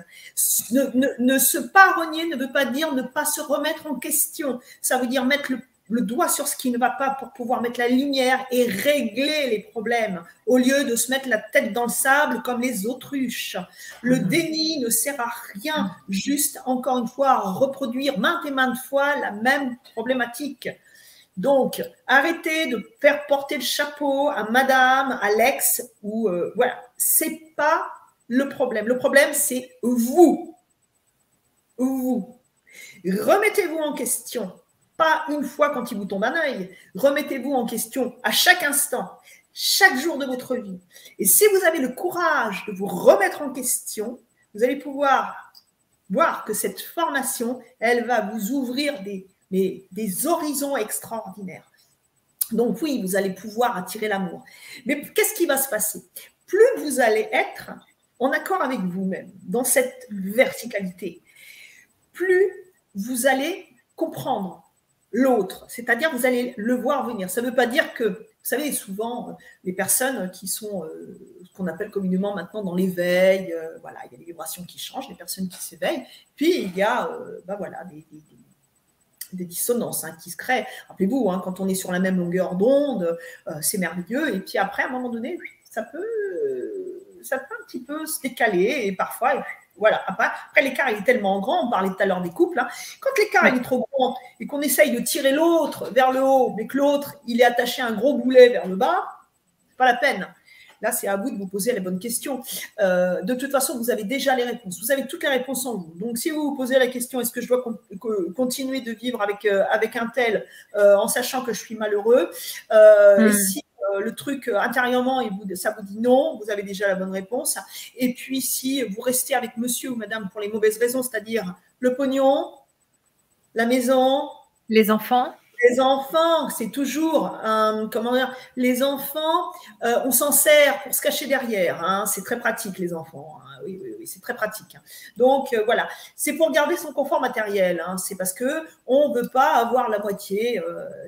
Ne se pas renier ne veut pas dire ne pas se remettre en question, ça veut dire mettre le doigt sur ce qui ne va pas pour pouvoir mettre la lumière et régler les problèmes, au lieu de se mettre la tête dans le sable comme les autruches. Le déni ne sert à rien, juste, encore une fois, à reproduire maintes et maintes fois la même problématique. Donc, arrêtez de faire porter le chapeau à madame, à l'ex, ou voilà, c'est pas le problème. Le problème, c'est vous. Vous. Remettez-vous en question. Pas une fois quand il vous tombe un œil. Remettez-vous en question à chaque instant, chaque jour de votre vie. Et si vous avez le courage de vous remettre en question, vous allez pouvoir voir que cette formation, elle va vous ouvrir des horizons extraordinaires. Donc oui, vous allez pouvoir attirer l'amour. Mais qu'est-ce qui va se passer? Plus vous allez être en accord avec vous-même, dans cette verticalité, plus vous allez comprendre l'autre, c'est-à-dire vous allez le voir venir. Ça ne veut pas dire que, vous savez, souvent, les personnes qui sont ce qu'on appelle communément maintenant dans l'éveil, voilà, il y a des vibrations qui changent, les personnes qui s'éveillent, puis il y a voilà, des dissonances qui se créent. Rappelez-vous, quand on est sur la même longueur d'onde, c'est merveilleux, et puis après, à un moment donné, ça peut un petit peu se décaler, et parfois... Voilà. Après, l'écart est tellement grand, on parlait tout à l'heure des couples, hein. Quand l'écart est trop grand et qu'on essaye de tirer l'autre vers le haut, mais que l'autre, il est attaché à un gros boulet vers le bas, c'est pas la peine. Là, c'est à vous de vous poser les bonnes questions. De toute façon, vous avez déjà les réponses. Vous avez toutes les réponses en vous. Donc, si vous vous posez la question, est-ce que je dois continuer de vivre avec un tel en sachant que je suis malheureux, et si le truc intérieurement, ça vous dit non, vous avez déjà la bonne réponse. Et puis, si vous restez avec monsieur ou madame pour les mauvaises raisons, c'est-à-dire le pognon, la maison, les enfants, c'est toujours, comment dire, les enfants, on s'en sert pour se cacher derrière. Hein, c'est très pratique, les enfants. Hein, oui, c'est très pratique. Hein. Donc, voilà, c'est pour garder son confort matériel. Hein, c'est parce qu'on ne veut pas avoir la moitié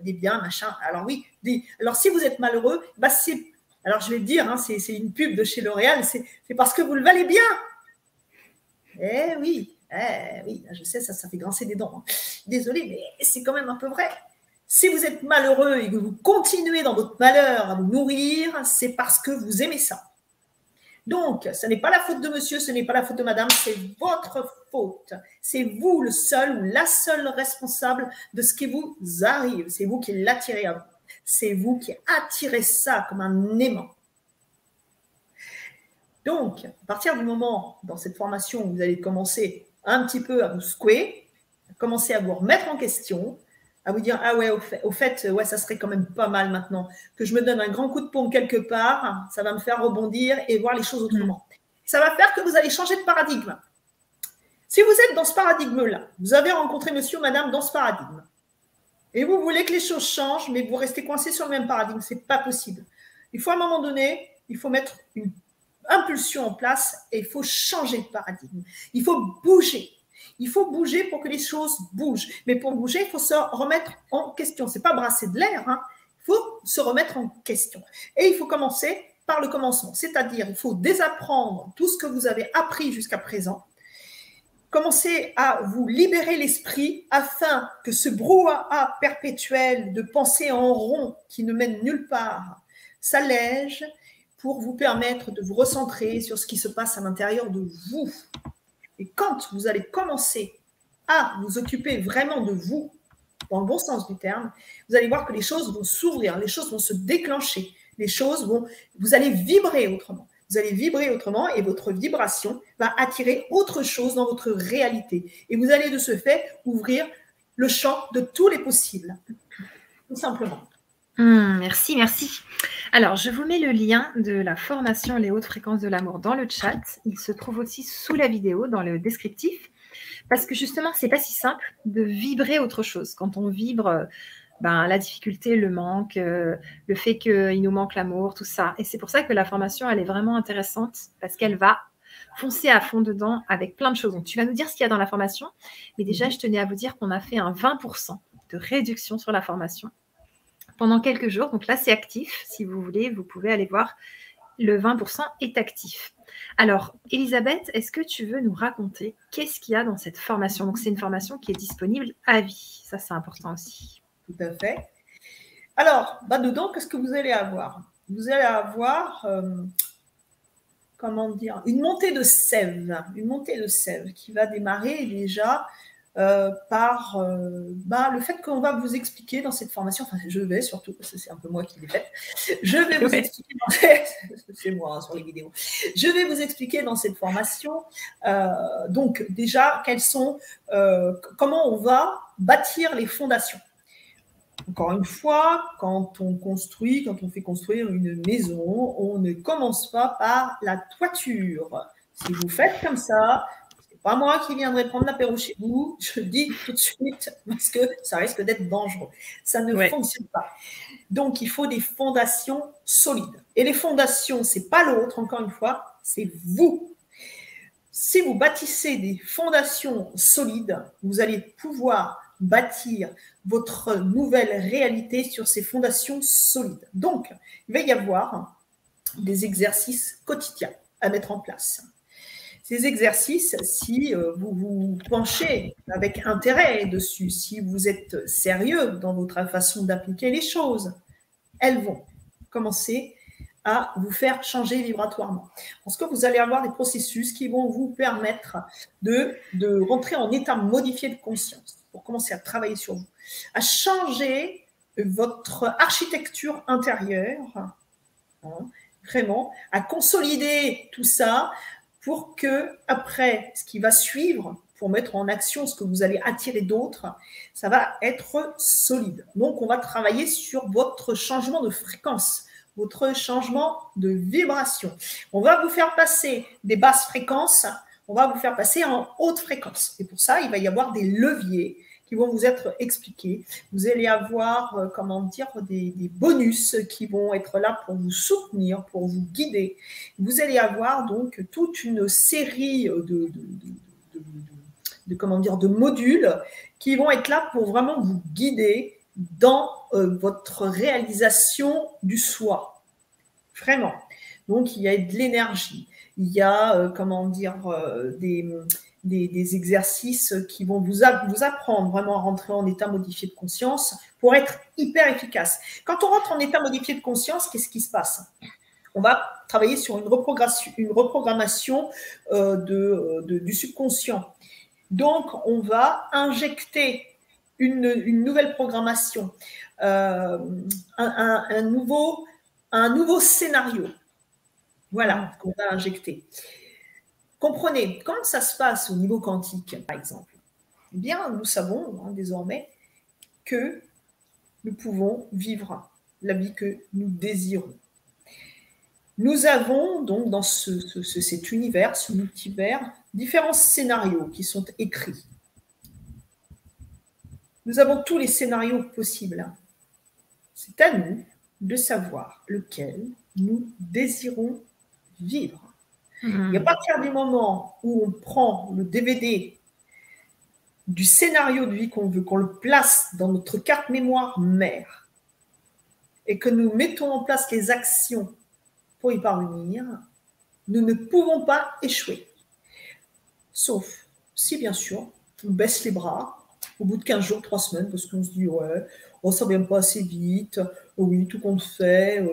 des biens, machin. Alors, oui, alors si vous êtes malheureux, bah, alors je vais le dire, hein, c'est une pub de chez L'Oréal, c'est parce que vous le valez bien. Oui, je sais, ça fait grincer des dents. Hein. Désolée, mais c'est quand même un peu vrai. Si vous êtes malheureux et que vous continuez dans votre malheur à vous nourrir, c'est parce que vous aimez ça. Donc, ce n'est pas la faute de monsieur, ce n'est pas la faute de madame, c'est votre faute. C'est vous le seul ou la seule responsable de ce qui vous arrive. C'est vous qui l'attirez à vous. C'est vous qui attirez ça comme un aimant. Donc, à partir du moment, dans cette formation, où vous allez commencer un petit peu à vous secouer, à commencer à vous remettre en question, à vous dire, ah ouais, au fait, ouais, ça serait quand même pas mal maintenant que je me donne un grand coup de pompe quelque part, ça va me faire rebondir et voir les choses autrement. Ça va faire que vous allez changer de paradigme. Si vous êtes dans ce paradigme-là, vous avez rencontré monsieur ou madame dans ce paradigme, et vous voulez que les choses changent, mais vous restez coincé sur le même paradigme, ce n'est pas possible. Il faut à un moment donné, il faut mettre une impulsion en place et il faut changer de paradigme. Il faut bouger. Il faut bouger pour que les choses bougent. Mais pour bouger, il faut se remettre en question. Ce n'est pas brasser de l'air, hein. Il faut se remettre en question. Et il faut commencer par le commencement. C'est-à-dire, il faut désapprendre tout ce que vous avez appris jusqu'à présent. Commencez à vous libérer l'esprit afin que ce brouhaha perpétuel de pensée en rond qui ne mène nulle part s'allège pour vous permettre de vous recentrer sur ce qui se passe à l'intérieur de vous. Et quand vous allez commencer à vous occuper vraiment de vous, dans le bon sens du terme, vous allez voir que les choses vont s'ouvrir, les choses vont se déclencher, les choses vont, vous allez vibrer autrement. Vous allez vibrer autrement et votre vibration va attirer autre chose dans votre réalité. Et vous allez de ce fait ouvrir le champ de tous les possibles, tout simplement. Merci, merci. Alors, je vous mets le lien de la formation Les hautes fréquences de l'amour dans le chat. Il se trouve aussi sous la vidéo, dans le descriptif. Parce que justement, c'est pas si simple de vibrer autre chose. Quand on vibre la difficulté, le manque, le fait qu'il nous manque l'amour, tout ça. Et c'est pour ça que la formation, elle est vraiment intéressante parce qu'elle va foncer à fond dedans avec plein de choses. Donc, tu vas nous dire ce qu'il y a dans la formation. Mais déjà, je tenais à vous dire qu'on a fait un 20% de réduction sur la formation pendant quelques jours. Donc là, c'est actif. Si vous voulez, vous pouvez aller voir. Le 20% est actif. Alors, Elisabeth, est-ce que tu veux nous raconter qu'est-ce qu'il y a dans cette formation? Donc, c'est une formation qui est disponible à vie. Ça, c'est important aussi. Tout à fait. Alors, dedans, qu'est-ce que vous allez avoir? Vous allez avoir, comment dire, une montée de sève qui va démarrer déjà par le fait qu'on va vous expliquer dans cette formation, enfin je vais surtout, parce que c'est un peu moi qui l'ai faite, je vais vous expliquer dans c'est moi sur les vidéos, je vais vous expliquer dans cette formation donc déjà quelles sont, comment on va bâtir les fondations. Encore une fois, quand on fait construire une maison, on ne commence pas par la toiture. Si vous faites comme ça, c'est pas moi qui viendrai prendre l'apéro chez vous, je le dis tout de suite, parce que ça risque d'être dangereux. Ça ne fonctionne pas. Donc, il faut des fondations solides. Et les fondations, c'est pas l'autre, encore une fois, c'est vous. Si vous bâtissez des fondations solides, vous allez pouvoir bâtir votre nouvelle réalité sur ces fondations solides. Donc, il va y avoir des exercices quotidiens à mettre en place. Ces exercices, si vous vous penchez avec intérêt dessus, si vous êtes sérieux dans votre façon d'appliquer les choses, elles vont commencer à vous faire changer vibratoirement. Parce que vous allez avoir des processus qui vont vous permettre de rentrer en état modifié de conscience pour commencer à travailler sur vous, à changer votre architecture intérieure, vraiment, à consolider tout ça pour que, après, ce qui va suivre, pour mettre en action ce que vous allez attirer d'autres, ça va être solide. Donc, on va travailler sur votre changement de fréquence, votre changement de vibration. On va vous faire passer des basses fréquences, on va vous faire passer en haute fréquence. Et pour ça, il va y avoir des leviers qui vont vous être expliqués. Vous allez avoir, des bonus qui vont être là pour vous soutenir, pour vous guider. Vous allez avoir donc toute une série de modules qui vont être là pour vraiment vous guider dans votre réalisation du soi. Vraiment. Donc, il y a de l'énergie. Il y a, des exercices qui vont vous apprendre vraiment à rentrer en état modifié de conscience pour être hyper efficace. Quand on rentre en état modifié de conscience, qu'est-ce qui se passe? On va travailler sur une reprogrammation du subconscient. Donc, on va injecter une nouvelle programmation, un nouveau scénario. Voilà, qu'on va injecter. Comprenez, comment ça se passe au niveau quantique, par exemple? Eh bien, nous savons désormais que nous pouvons vivre la vie que nous désirons. Nous avons donc dans cet univers, ce multivers, différents scénarios qui sont écrits. Nous avons tous les scénarios possibles. C'est à nous de savoir lequel nous désirons vivre. Et à partir du moment où on prend le DVD du scénario de vie qu'on veut, qu'on le place dans notre carte mémoire mère et que nous mettons en place les actions pour y parvenir, nous ne pouvons pas échouer. Sauf si, bien sûr, on baisse les bras au bout de 15 jours, 3 semaines, parce qu'on se dit, ouais, oh, ça ne vient pas assez vite, oh, oui, tout compte fait,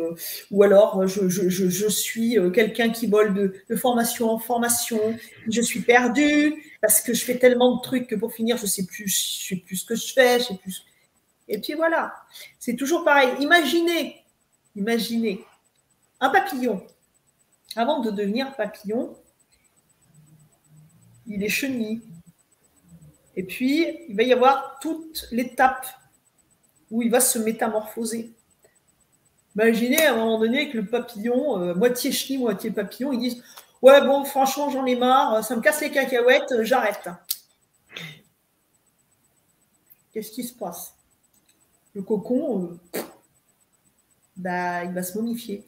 ou alors je suis quelqu'un qui vole de formation en formation, je suis perdue, parce que je fais tellement de trucs que pour finir, je ne sais plus ce que je fais, je sais plus. Et puis voilà, c'est toujours pareil. Imaginez un papillon. Avant de devenir papillon, il est chenille. Et puis, il va y avoir toute l'étape où il va se métamorphoser. Imaginez à un moment donné que le papillon, moitié chenille, moitié papillon, ils disent « Ouais, bon, franchement, j'en ai marre, ça me casse les cacahuètes, j'arrête. » Qu'est-ce qui se passe? Le cocon, il va se momifier.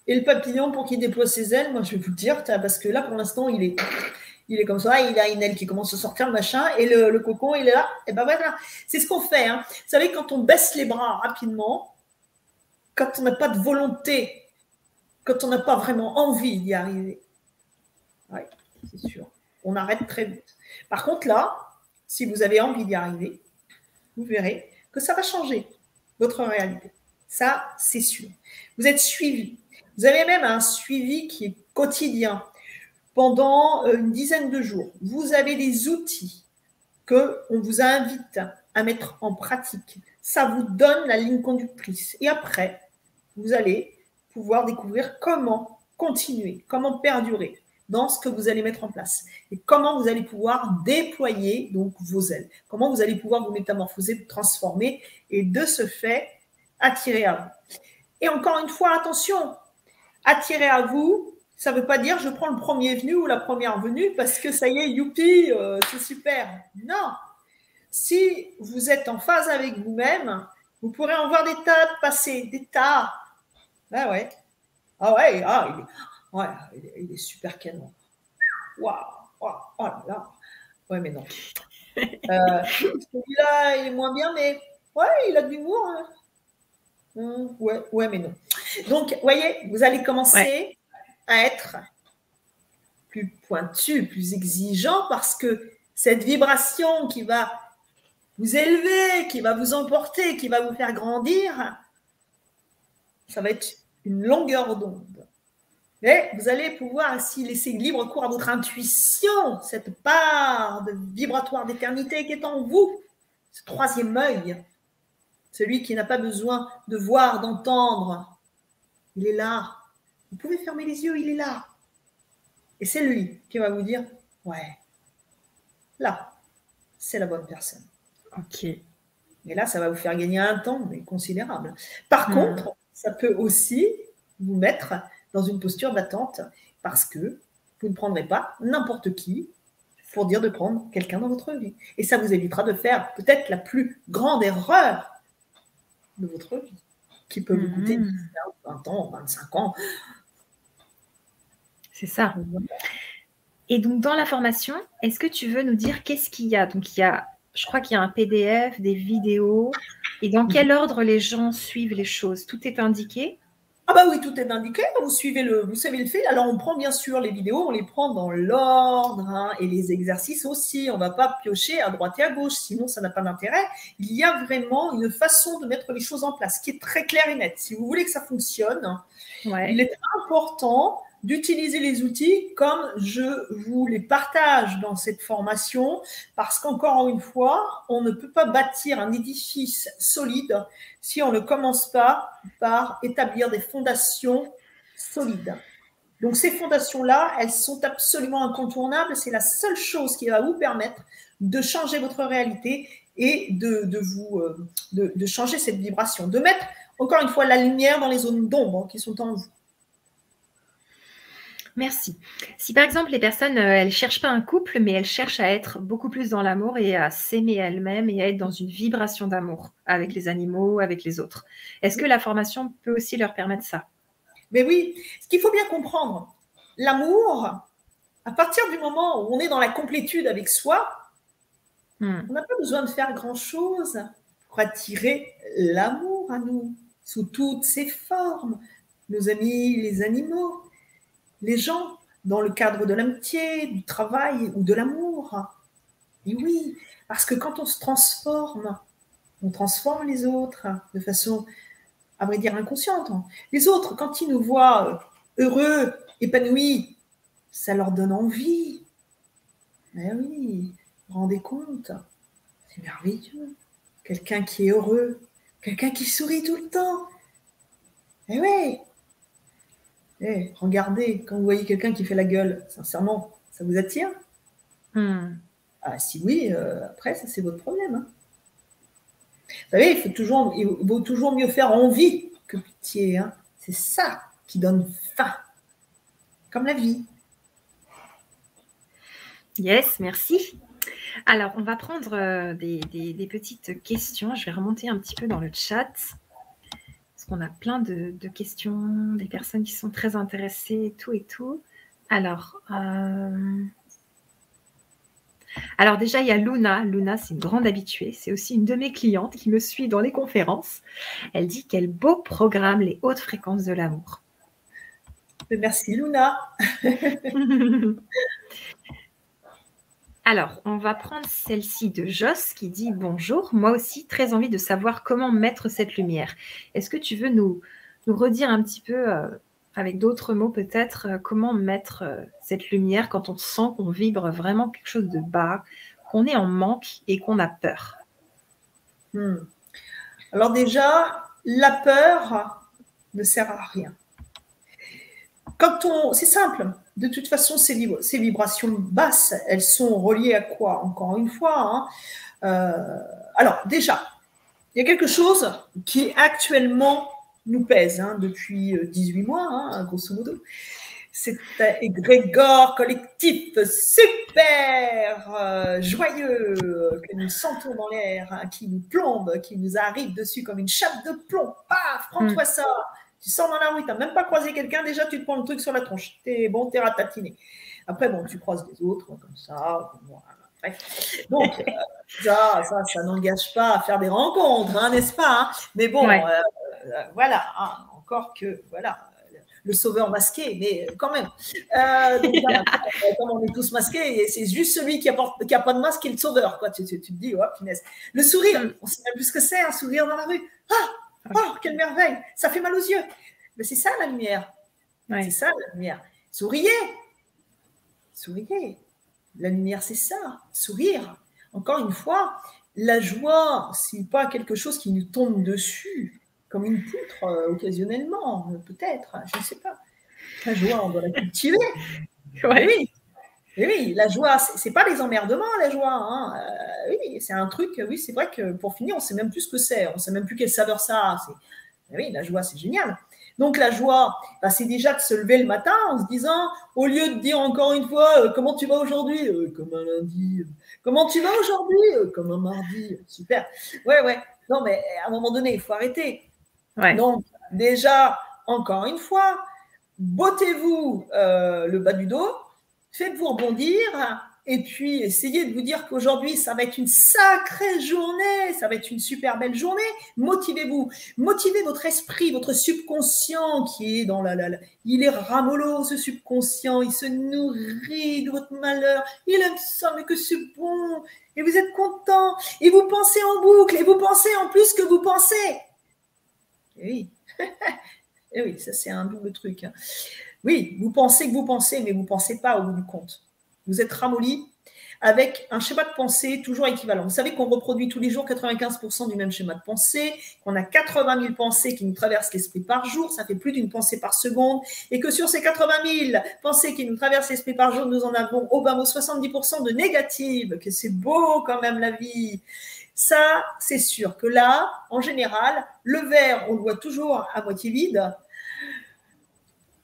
Et le papillon, pour qu'il déploie ses ailes, moi, je vais vous le dire, parce que là, pour l'instant, il est comme ça, il a une aile qui commence à sortir, le machin, et le cocon, il est là, et ben voilà. C'est ce qu'on fait. Hein. Vous savez, quand on baisse les bras rapidement, quand on n'a pas de volonté, quand on n'a pas vraiment envie d'y arriver, oui, c'est sûr, on arrête très vite. Par contre, là, si vous avez envie d'y arriver, vous verrez que ça va changer votre réalité. Ça, c'est sûr. Vous êtes suivi. Vous avez même un suivi qui est quotidien. Pendant une dizaine de jours, vous avez des outils qu'on vous invite à mettre en pratique. Ça vous donne la ligne conductrice. Et après, vous allez pouvoir découvrir comment continuer, comment perdurer dans ce que vous allez mettre en place et comment vous allez pouvoir déployer donc vos ailes, comment vous allez pouvoir vous métamorphoser, vous transformer et de ce fait, attirer à vous. Et encore une fois, attention, attirer à vous, ça ne veut pas dire je prends le premier venu ou la première venue parce que ça y est, youpi, c'est super. Non. Si vous êtes en phase avec vous-même, vous pourrez en voir des tas passer, des tas. Ah ouais. Ah ouais, il est super canon. Waouh, oh là là. Ouais, mais non. Celui-là, il est moins bien, mais ouais, il a de l'humour. Hein. Ouais, mais non. Donc, vous voyez, vous allez commencer à être plus pointu, plus exigeant parce que cette vibration qui va vous élever, qui va vous emporter, qui va vous faire grandir, ça va être une longueur d'onde. Mais vous allez pouvoir ainsi laisser libre cours à votre intuition, cette part de vibratoire d'éternité qui est en vous, ce troisième œil, celui qui n'a pas besoin de voir, d'entendre. Il est là. Vous pouvez fermer les yeux, il est là. Et c'est lui qui va vous dire, ouais, là, c'est la bonne personne. Ok. Et là, ça va vous faire gagner un temps mais considérable. Par contre, ça peut aussi vous mettre dans une posture d'attente parce que vous ne prendrez pas n'importe qui pour dire de prendre quelqu'un dans votre vie. Et ça vous évitera de faire peut-être la plus grande erreur de votre vie qui peut vous coûter 20 ans, 25 ans. C'est ça. Et donc, dans la formation, est-ce que tu veux nous dire qu'est-ce qu'il y a? Donc, je crois qu'il y a un PDF, des vidéos. Et dans quel ordre les gens suivent les choses? Tout est indiqué? Ah bah oui, tout est indiqué, vous savez le fil. Alors on prend bien sûr les vidéos, on les prend dans l'ordre et les exercices aussi. On ne va pas piocher à droite et à gauche, sinon ça n'a pas d'intérêt. Il y a vraiment une façon de mettre les choses en place qui est très claire et nette. Si vous voulez que ça fonctionne, il est important d'utiliser les outils comme je vous les partage dans cette formation parce qu'encore une fois, on ne peut pas bâtir un édifice solide si on ne commence pas par établir des fondations solides. Donc, ces fondations-là, elles sont absolument incontournables. C'est la seule chose qui va vous permettre de changer votre réalité et de changer cette vibration, de mettre, encore une fois, la lumière dans les zones d'ombre qui sont en vous. Merci. Si par exemple les personnes, elles cherchent pas un couple, mais elles cherchent à être beaucoup plus dans l'amour et à s'aimer elles-mêmes et à être dans une vibration d'amour avec les animaux, avec les autres. Est-ce que la formation peut aussi leur permettre ça? Mais oui, ce qu'il faut bien comprendre, l'amour, à partir du moment où on est dans la complétude avec soi, on n'a pas besoin de faire grand-chose pour attirer l'amour à nous, sous toutes ses formes. Nos amis, les animaux, les gens, dans le cadre de l'amitié, du travail ou de l'amour. Et oui, parce que quand on se transforme, on transforme les autres de façon, à vrai dire, inconsciente. Les autres, quand ils nous voient heureux, épanouis, ça leur donne envie. Eh oui, vous vous rendez compte? C'est merveilleux. Quelqu'un qui est heureux, quelqu'un qui sourit tout le temps. Eh oui. Eh, regardez, quand vous voyez quelqu'un qui fait la gueule, sincèrement, ça vous attire? Ah, si oui, après, ça c'est votre problème. Hein. Vous savez, il vaut toujours mieux faire envie que pitié. Hein. C'est ça qui donne faim, comme la vie. Yes, merci. Alors, on va prendre des petites questions. Je vais remonter un petit peu dans le chat. Parce qu'on a plein de questions, des personnes qui sont très intéressées et tout et tout. Alors déjà, il y a Luna. Luna, c'est une grande habituée. C'est aussi une de mes clientes qui me suit dans les conférences. Elle dit quel beau programme, les hautes fréquences de l'amour. Merci Luna. Alors, on va prendre celle-ci de Joss qui dit « Bonjour, moi aussi, très envie de savoir comment mettre cette lumière. Est-ce que tu veux nous redire un petit peu, avec d'autres mots peut-être, comment mettre cette lumière quand on sent qu'on vibre vraiment quelque chose de bas, qu'on est en manque et qu'on a peur ?» Alors déjà, la peur ne sert à rien. C'est simple, de toute façon, ces vibrations basses, elles sont reliées à quoi? Encore une fois, hein, alors déjà, il y a quelque chose qui actuellement nous pèse hein, depuis 18 mois, hein, grosso modo. C'est un égrégore collectif super joyeux que nous sentons dans l'air, hein, qui nous plombe, qui nous arrive dessus comme une chape de plomb. Paf, prends-toi ça. Tu sors dans la rue, tu n'as même pas croisé quelqu'un, déjà tu te prends le truc sur la tronche. T'es ratatiné. Après, bon, tu croises des autres, comme ça. Voilà. Donc, ça n'engage pas à faire des rencontres, hein, n'est-ce pas hein. Mais bon, ouais. Voilà, hein, encore que, voilà, le sauveur masqué, mais quand même. Donc, voilà, comme on est tous masqués, c'est juste celui qui a pas de masque qui est le sauveur, quoi. Tu te dis, oh, punaise. Le sourire, on ne sait même plus ce que c'est, un sourire dans la rue. Oh, quelle merveille, ça fait mal aux yeux. Mais c'est ça la lumière. Ouais. C'est ça la lumière. Souriez. Souriez. La lumière, c'est ça. Sourire. Encore une fois, la joie, c'est pas quelque chose qui nous tombe dessus, comme une poutre, occasionnellement, peut-être. Je ne sais pas. La joie, on doit la cultiver. Ouais. Oui. Et oui, la joie, c'est pas les emmerdements, la joie. Hein. Oui, c'est un truc, oui, c'est vrai que pour finir, on ne sait même plus ce que c'est. On ne sait même plus quelle saveur ça a. Oui, la joie, c'est génial. Donc, la joie, bah, c'est déjà de se lever le matin en se disant, au lieu de dire encore une fois, comment tu vas aujourd'hui comme un lundi. Comment tu vas aujourd'hui comme un mardi. Super. Ouais. Non, mais à un moment donné, il faut arrêter. Ouais. Donc, déjà, encore une fois, bottez-vous le bas du dos. Faites-vous rebondir et puis essayez de vous dire qu'aujourd'hui, ça va être une sacrée journée, ça va être une super belle journée. Motivez-vous, motivez votre esprit, votre subconscient qui est dans il est ramollo, ce subconscient, il se nourrit de votre malheur, il aime ça, mais que c'est bon, et vous êtes content, et vous pensez en boucle, et vous pensez en plus que vous pensez. Et oui, et oui, ça c'est un double truc. Hein. Oui, vous pensez que vous pensez, mais vous ne pensez pas au bout du compte. Vous êtes ramolli avec un schéma de pensée toujours équivalent. Vous savez qu'on reproduit tous les jours 95% du même schéma de pensée, qu'on a 80 000 pensées qui nous traversent l'esprit par jour, ça fait plus d'une pensée par seconde, et que sur ces 80 000 pensées qui nous traversent l'esprit par jour, nous en avons au bas mot 70% de négatives, que c'est beau quand même la vie. Ça, c'est sûr que là, en général, le verre, on le voit toujours à moitié vide.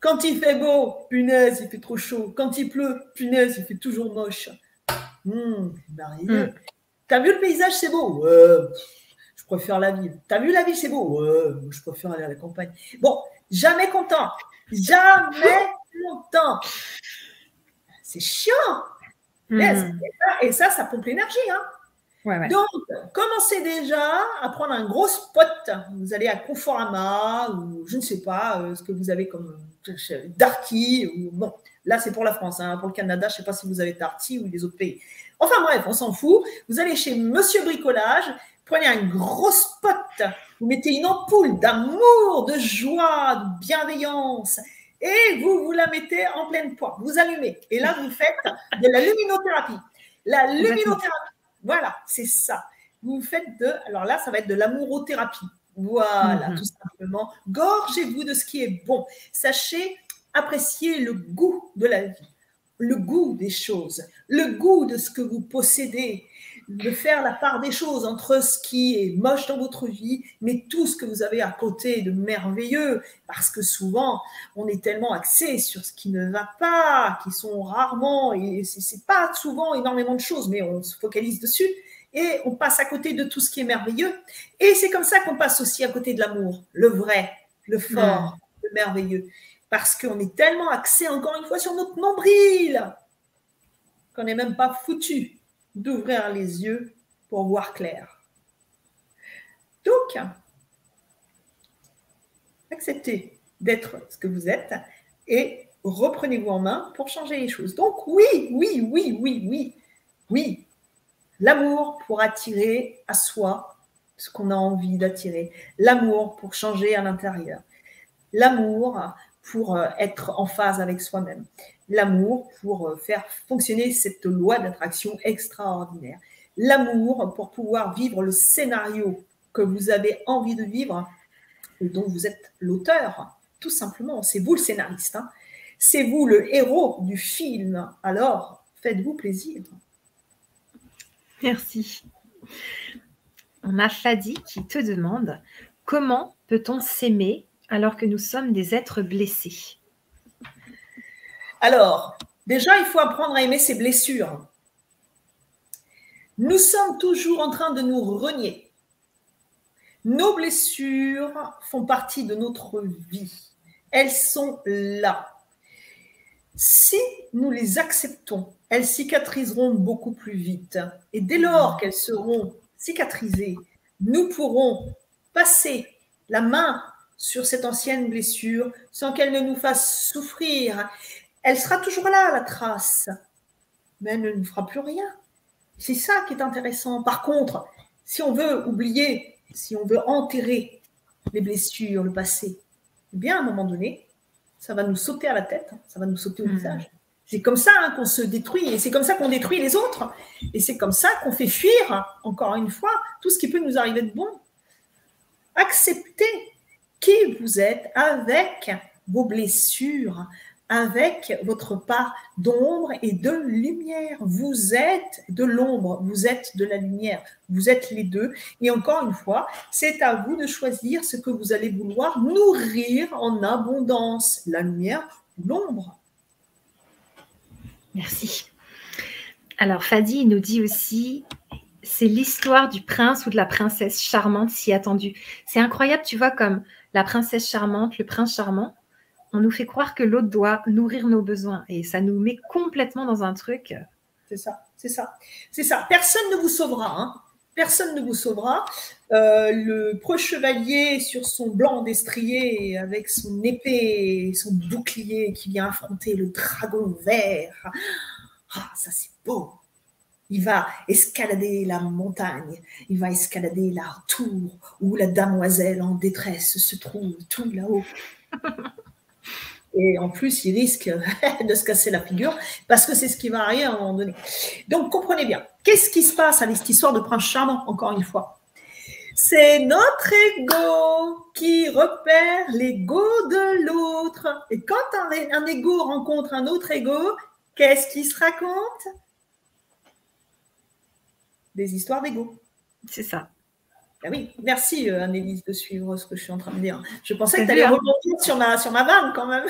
Quand il fait beau, punaise, il fait trop chaud. Quand il pleut, punaise, il fait toujours moche. Merveilleux. T'as vu le paysage, c'est beau? Ouais, je préfère la ville. T'as vu la ville, c'est beau? Ouais, je préfère aller à la campagne. Bon, jamais content. Jamais content. C'est chiant. Et ça pompe l'énergie. Hein. Ouais. Donc, commencez déjà à prendre un gros spot. Vous allez à Conforama ou je ne sais pas ce que vous avez comme Darty. Ou, bon, là, c'est pour la France. Hein. Pour le Canada, je ne sais pas si vous avez Darty ou les autres pays. Enfin bref, on s'en fout. Vous allez chez Monsieur Bricolage, prenez un gros spot. Vous mettez une ampoule d'amour, de joie, de bienveillance. Et vous la mettez en pleine poire. Vous allumez. Et là, vous faites de la luminothérapie. La luminothérapie. Voilà, c'est ça. Vous faites alors là, ça va être de l'amourothérapie. Voilà, tout simplement. Gorgez-vous de ce qui est bon. Sachez apprécier le goût de la vie, le goût des choses, le goût de ce que vous possédez, de faire la part des choses entre ce qui est moche dans votre vie, mais tout ce que vous avez à côté de merveilleux, parce que souvent, on est tellement axé sur ce qui ne va pas, qui sont rarement, et c'est pas souvent énormément de choses, mais on se focalise dessus, et on passe à côté de tout ce qui est merveilleux. Et c'est comme ça qu'on passe aussi à côté de l'amour, le vrai, le fort, le merveilleux, parce qu'on est tellement axé, encore une fois, sur notre nombril, qu'on n'est même pas foutu d'ouvrir les yeux pour voir clair. Donc, acceptez d'être ce que vous êtes et reprenez-vous en main pour changer les choses. Donc oui, l'amour pour attirer à soi ce qu'on a envie d'attirer, l'amour pour changer à l'intérieur, l'amour pour être en phase avec soi-même, l'amour pour faire fonctionner cette loi d'attraction extraordinaire, l'amour pour pouvoir vivre le scénario que vous avez envie de vivre et dont vous êtes l'auteur, tout simplement. C'est vous le scénariste, hein. C'est vous le héros du film. Alors, faites-vous plaisir. Merci. On a Fadi qui te demande « Comment peut-on s'aimer alors que nous sommes des êtres blessés ?» Alors, déjà, il faut apprendre à aimer ses blessures. Nous sommes toujours en train de nous renier. Nos blessures font partie de notre vie. Elles sont là. Si nous les acceptons, elles cicatriseront beaucoup plus vite. Et dès lors qu'elles seront cicatrisées, nous pourrons passer la main sur cette ancienne blessure sans qu'elle ne nous fasse souffrir. Elle sera toujours là, la trace, mais elle ne nous fera plus rien. C'est ça qui est intéressant. Par contre, si on veut oublier, si on veut enterrer les blessures, le passé, eh bien, à un moment donné, ça va nous sauter à la tête, ça va nous sauter au visage. C'est comme ça qu'on se détruit, et c'est comme ça qu'on détruit les autres. Et c'est comme ça qu'on fait fuir, encore une fois, tout ce qui peut nous arriver de bon. Acceptez qui vous êtes avec vos blessures, avec votre part d'ombre et de lumière. Vous êtes de l'ombre, vous êtes de la lumière, vous êtes les deux. Et encore une fois, c'est à vous de choisir ce que vous allez vouloir nourrir en abondance, la lumière ou l'ombre. Merci. Alors, Fadi nous dit aussi, c'est l'histoire du prince ou de la princesse charmante si attendue. C'est incroyable, tu vois, comme la princesse charmante, le prince charmant, on nous fait croire que l'autre doit nourrir nos besoins et ça nous met complètement dans un truc. C'est ça, c'est ça, c'est ça. Personne ne vous sauvera, hein. Personne ne vous sauvera. Le preux chevalier sur son blanc destrier avec son épée et son bouclier qui vient affronter le dragon vert. Ah, ça c'est beau. Il va escalader la montagne, il va escalader la tour où la damoiselle en détresse se trouve tout là-haut. Et en plus, il risque de se casser la figure parce que c'est ce qui va arriver à un moment donné. Donc, comprenez bien. Qu'est-ce qui se passe avec cette histoire de prince charmant, encore une fois? C'est notre ego qui repère l'ego de l'autre. Et quand un ego rencontre un autre ego, qu'est-ce qui se raconte? Des histoires d'ego. C'est ça. Ah oui, merci Annelise de suivre ce que je suis en train de dire. Je pensais que tu allais rebondir sur ma vanne quand même.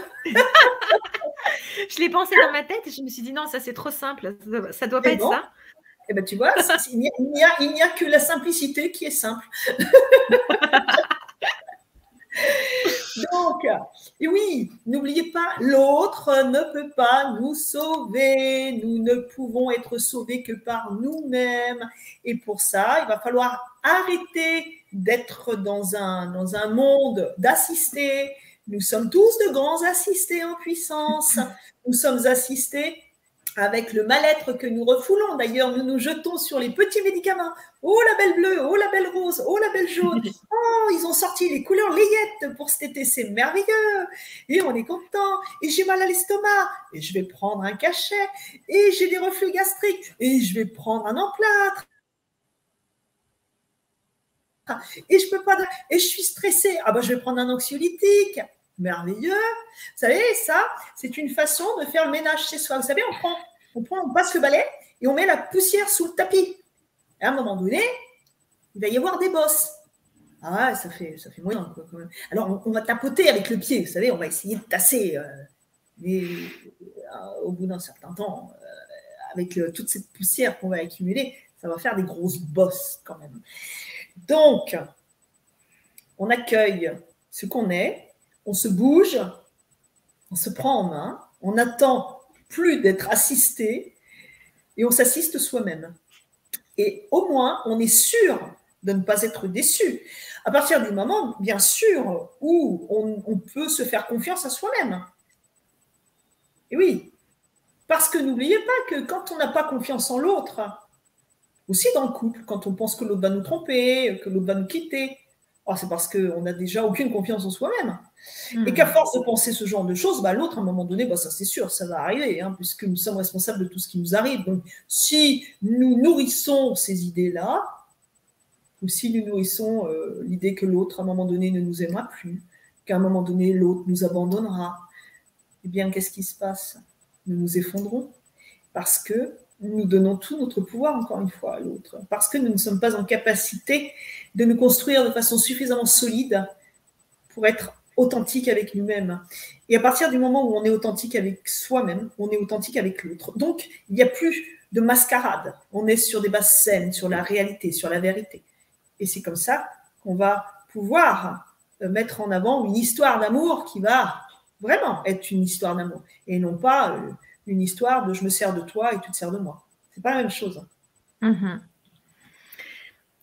Je l'ai pensé dans ma tête et je me suis dit non, ça c'est trop simple, ça doit pas être ça. Eh ben, tu vois, il n'y a que la simplicité qui est simple. Donc, et oui, n'oubliez pas, l'autre ne peut pas nous sauver. Nous ne pouvons être sauvés que par nous-mêmes. Et pour ça, il va falloir arrêter d'être dans un monde d'assistés. Nous sommes tous de grands assistés en puissance. Nous sommes assistés avec le mal-être que nous refoulons. D'ailleurs, nous nous jetons sur les petits médicaments. Oh, la belle bleue, oh, la belle rose, oh, la belle jaune. Oh, ils ont sorti les couleurs layettes pour cet été, c'est merveilleux. Et on est content. Et j'ai mal à l'estomac. Et je vais prendre un cachet. Et j'ai des reflux gastriques. Et je vais prendre un emplâtre. Et je peux pas. Et je suis stressée. Ah ben, je vais prendre un anxiolytique. Merveilleux. Vous savez, ça, c'est une façon de faire le ménage chez soi. Vous savez, on passe le balai et on met la poussière sous le tapis. Et à un moment donné, il va y avoir des bosses. Ah ouais, ça fait moyen, quoi, quand même. Alors, on va tapoter avec le pied, vous savez, on va essayer de tasser. Mais au bout d'un certain temps, avec toute cette poussière qu'on va accumuler, ça va faire des grosses bosses quand même. Donc, on accueille ce qu'on est, on se bouge, on se prend en main, on n'attend plus d'être assisté et on s'assiste soi-même. Et au moins, on est sûr de ne pas être déçu. À partir du moment, bien sûr, où on peut se faire confiance à soi-même. Et oui, parce que n'oubliez pas que quand on n'a pas confiance en l'autre, aussi dans le couple, quand on pense que l'autre va nous tromper, que l'autre va nous quitter, c'est parce qu'on n'a déjà aucune confiance en soi-même. Et qu'à force de penser ce genre de choses, l'autre, à un moment donné, ça c'est sûr, ça va arriver, puisque nous sommes responsables de tout ce qui nous arrive. Donc, si nous nourrissons ces idées-là, ou si nous nourrissons l'idée que l'autre, à un moment donné, ne nous aimera plus, qu'à un moment donné, l'autre nous abandonnera, eh bien, qu'est-ce qui se passe? Nous nous effondrons, parce que nous donnons tout notre pouvoir, encore une fois, à l'autre, parce que nous ne sommes pas en capacité de nous construire de façon suffisamment solide pour être authentique avec nous-mêmes. Et à partir du moment où on est authentique avec soi-même, on est authentique avec l'autre. Donc, il n'y a plus de mascarade. On est sur des bases saines, sur la réalité, sur la vérité. Et c'est comme ça qu'on va pouvoir mettre en avant une histoire d'amour qui va vraiment être une histoire d'amour. Et non pas une histoire de je me sers de toi et tu te sers de moi. C'est pas la même chose.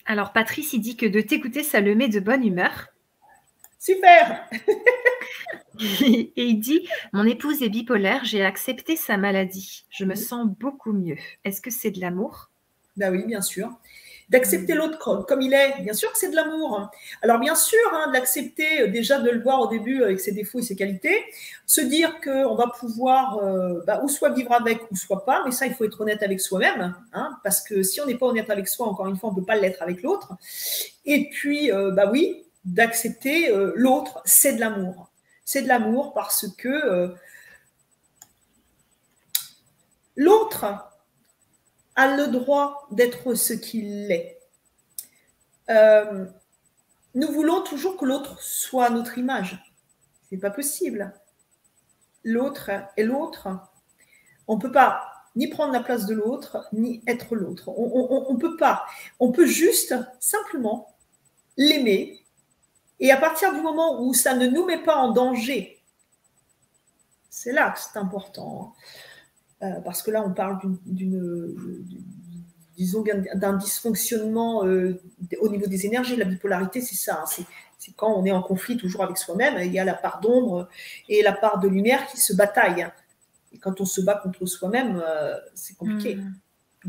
Alors, Patrice, il dit que de t'écouter, ça le met de bonne humeur. Super. Et il dit, mon épouse est bipolaire, j'ai accepté sa maladie. Je me sens beaucoup mieux. Est-ce que c'est de l'amour? Ben oui, bien sûr. D'accepter l'autre comme il est, bien sûr que c'est de l'amour. Alors bien sûr, de l'accepter, déjà de le voir au début avec ses défauts et ses qualités, se dire qu'on va pouvoir ou soit vivre avec ou soit pas, mais ça il faut être honnête avec soi-même, parce que si on n'est pas honnête avec soi, encore une fois, on ne peut pas l'être avec l'autre. Et puis, oui, d'accepter l'autre, c'est de l'amour. C'est de l'amour parce que l'autre a le droit d'être ce qu'il est. Nous voulons toujours que l'autre soit à notre image. C'est pas possible. L'autre est l'autre. On ne peut pas ni prendre la place de l'autre, ni être l'autre. On ne peut pas. On peut juste, simplement, l'aimer. Et à partir du moment où ça ne nous met pas en danger, c'est là que c'est important. Parce que là, on parle disons, d'un dysfonctionnement au niveau des énergies. La bipolarité, c'est ça. C'est quand on est en conflit toujours avec soi-même. Il y a la part d'ombre et la part de lumière qui se bataillent. Et quand on se bat contre soi-même, c'est compliqué.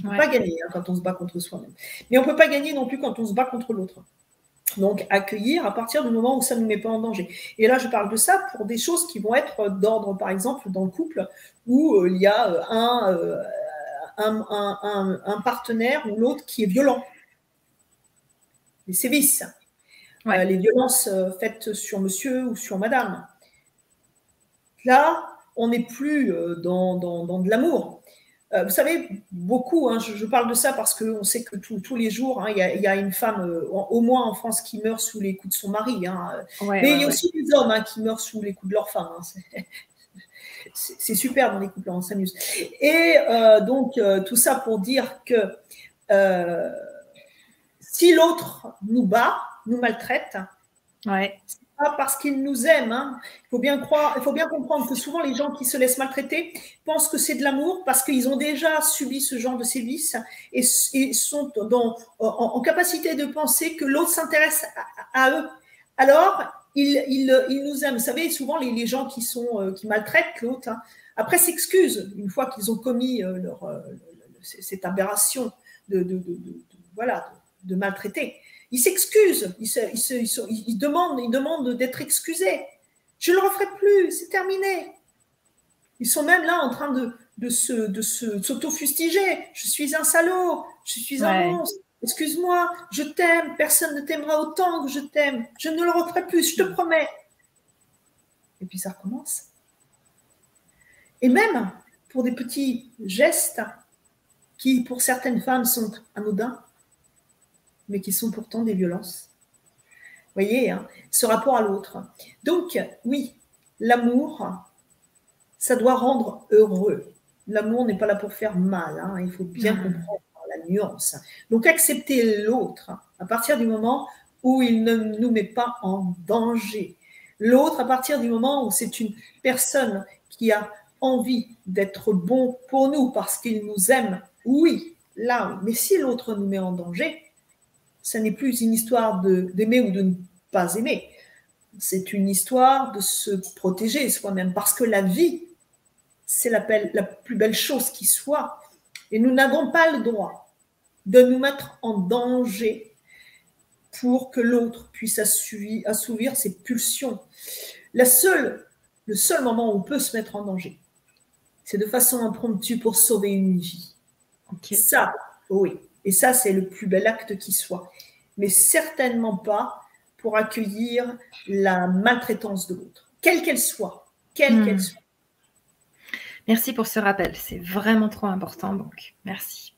On ne peut pas gagner quand on se bat contre soi-même. Mais on ne peut pas gagner non plus quand on se bat contre l'autre. Donc, accueillir à partir du moment où ça ne nous met pas en danger. Et là, je parle de ça pour des choses qui vont être d'ordre, par exemple, dans le couple, où il y a un partenaire ou l'autre qui est violent. Les sévices, Ouais. les violences faites sur monsieur ou sur madame. Là, on n'est plus dans de l'amour. Vous savez, beaucoup, hein, je parle de ça parce qu'on sait que tous les jours, hein, il y a une femme, au moins en France, qui meurt sous les coups de son mari. Hein. Ouais, Mais ouais, il y a ouais. aussi des hommes, hein, qui meurent sous les coups de leur femme. Hein. C'est super dans les couples, on s'amuse. Et donc, tout ça pour dire que si l'autre nous bat, nous maltraite, Ouais. c'est pas parce qu'il nous aime. Hein. Il faut bien comprendre que souvent les gens qui se laissent maltraiter pensent que c'est de l'amour parce qu'ils ont déjà subi ce genre de sévices et sont en capacité de penser que l'autre s'intéresse à eux. Alors, ils nous aiment. Vous savez, souvent les gens qui maltraitent l'autre, hein, après s'excusent une fois qu'ils ont commis cette aberration de maltraiter. Ils s'excusent, ils demandent d'être excusés. Je ne le referai plus, c'est terminé. Ils sont même là en train de s'auto-fustiger. Je suis un salaud, je suis un monstre. Excuse-moi, je t'aime, personne ne t'aimera autant que je t'aime. Je ne le referai plus, je te promets. Et puis ça recommence. Et même pour des petits gestes qui, pour certaines femmes, sont anodins, mais qui sont pourtant des violences. Vous voyez, hein, ce rapport à l'autre. Donc, oui, l'amour, ça doit rendre heureux. L'amour n'est pas là pour faire mal, hein, il faut bien comprendre la nuance. Donc, accepter l'autre à partir du moment où il ne nous met pas en danger. L'autre, à partir du moment où c'est une personne qui a envie d'être bon pour nous parce qu'il nous aime, oui, là, mais si l'autre nous met en danger, ce n'est plus une histoire d'aimer ou de ne pas aimer. C'est une histoire de se protéger soi-même parce que la vie, c'est la plus belle chose qui soit. Et nous n'avons pas le droit de nous mettre en danger pour que l'autre puisse assouvir ses pulsions. Le seul moment où on peut se mettre en danger, c'est de façon impromptue pour sauver une vie. Okay. Ça, oui. Et ça, c'est le plus bel acte qui soit. Mais certainement pas pour accueillir la maltraitance de l'autre, quelle qu'elle soit. Qu'elle soit. Merci pour ce rappel, c'est vraiment trop important, donc merci.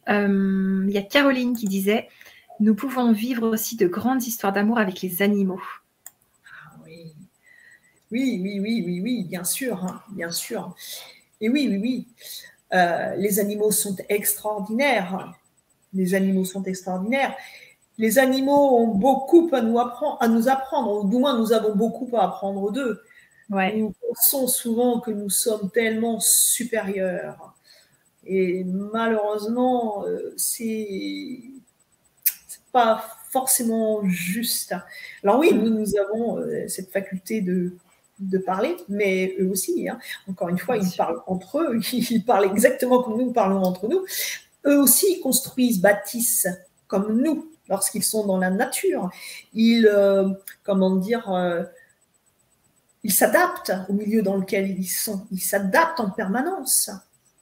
Il y a Caroline qui disait « Nous pouvons vivre aussi de grandes histoires d'amour avec les animaux. » Ah oui. Oui, bien sûr, hein, bien sûr. Et oui. Les animaux sont extraordinaires. Les animaux sont extraordinaires. Les animaux ont beaucoup à nous apprendre, ou du moins nous avons beaucoup à apprendre d'eux. Ouais. Nous pensons souvent que nous sommes tellement supérieurs. Et malheureusement, c'est pas forcément juste. Alors oui, nous avons cette faculté de parler, mais eux aussi, hein. Encore une fois, ils parlent entre eux, ils parlent exactement comme nous parlons entre nous. Eux aussi, ils construisent, bâtissent comme nous lorsqu'ils sont dans la nature. Ils, ils s'adaptent au milieu dans lequel ils sont. Ils s'adaptent en permanence.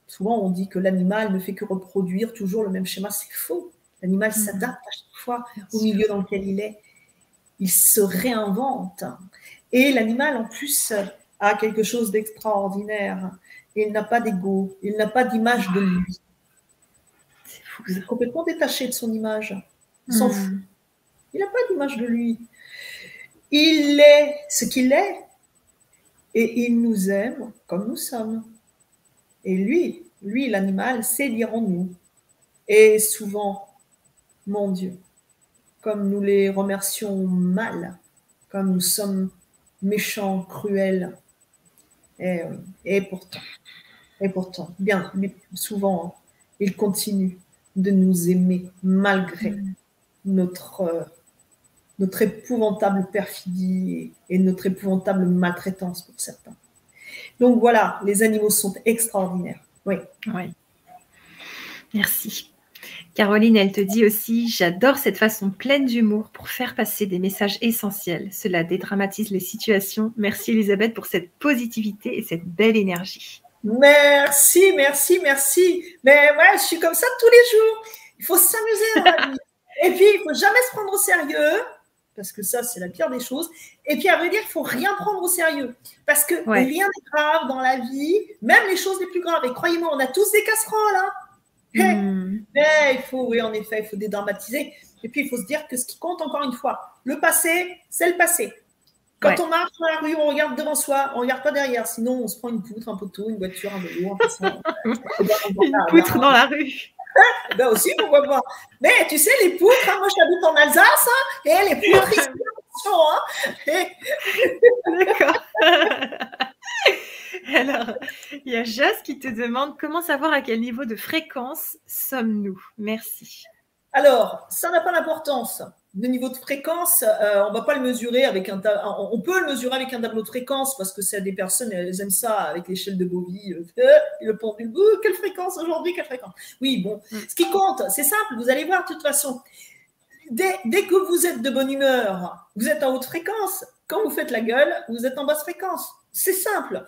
Souvent, on dit que l'animal ne fait que reproduire toujours le même schéma. C'est faux. L'animal s'adapte à chaque fois au milieu dans lequel il est. Il se réinvente. Et l'animal, en plus, a quelque chose d'extraordinaire. Il n'a pas d'ego. Il n'a pas d'image de lui. C'est fou. Il est complètement détaché de son image. Il s'en fout. Il n'a pas d'image de lui. Il est ce qu'il est. Et il nous aime comme nous sommes. Et lui, l'animal, sait lire en nous. Et souvent, mon Dieu, comme nous les remercions mal, comme nous sommes méchants, cruels. Et pourtant, bien souvent, il continue de nous aimer malgré notre épouvantable perfidie et notre épouvantable maltraitance pour certains. Donc voilà, les animaux sont extraordinaires. Oui. Merci. Caroline, elle te dit aussi, j'adore cette façon pleine d'humour pour faire passer des messages essentiels. Cela dédramatise les situations. Merci Elisabeth pour cette positivité et cette belle énergie. Merci, merci, merci. Mais ouais, je suis comme ça tous les jours. Il faut s'amuser dans la vie. Et puis, il ne faut jamais se prendre au sérieux, parce que ça, c'est la pire des choses. Et puis, à vrai dire, il ne faut rien prendre au sérieux, parce que rien n'est grave dans la vie, même les choses les plus graves. Et croyez-moi, on a tous des casseroles, hein. Mais il faut, oui, en effet, il faut dédramatiser. Et puis, il faut se dire que ce qui compte, encore une fois, le passé, c'est le passé. Quand on marche dans la rue, on regarde devant soi, on ne regarde pas derrière. Sinon, on se prend une poutre, un poteau, une voiture, un vélo, un passant. Une poutre dans la rue. Ben aussi, pourquoi pas. Mais tu sais, les poutres, hein, moi j'habite en Alsace, hein, et les poutres, ici, D'accord. Alors, il y a Jas qui te demande comment savoir à quel niveau de fréquence sommes-nous. Merci. Alors, ça n'a pas d'importance. Le niveau de fréquence, on ne va pas le mesurer avec on peut le mesurer avec un tableau de fréquence parce que c'est des personnes, elles aiment ça avec l'échelle de Bovie, le pendule, quelle fréquence aujourd'hui, quelle fréquence. Oui, bon, ce qui compte, c'est simple, vous allez voir de toute façon. Dès que vous êtes de bonne humeur, vous êtes en haute fréquence. Quand vous faites la gueule, vous êtes en basse fréquence. C'est simple.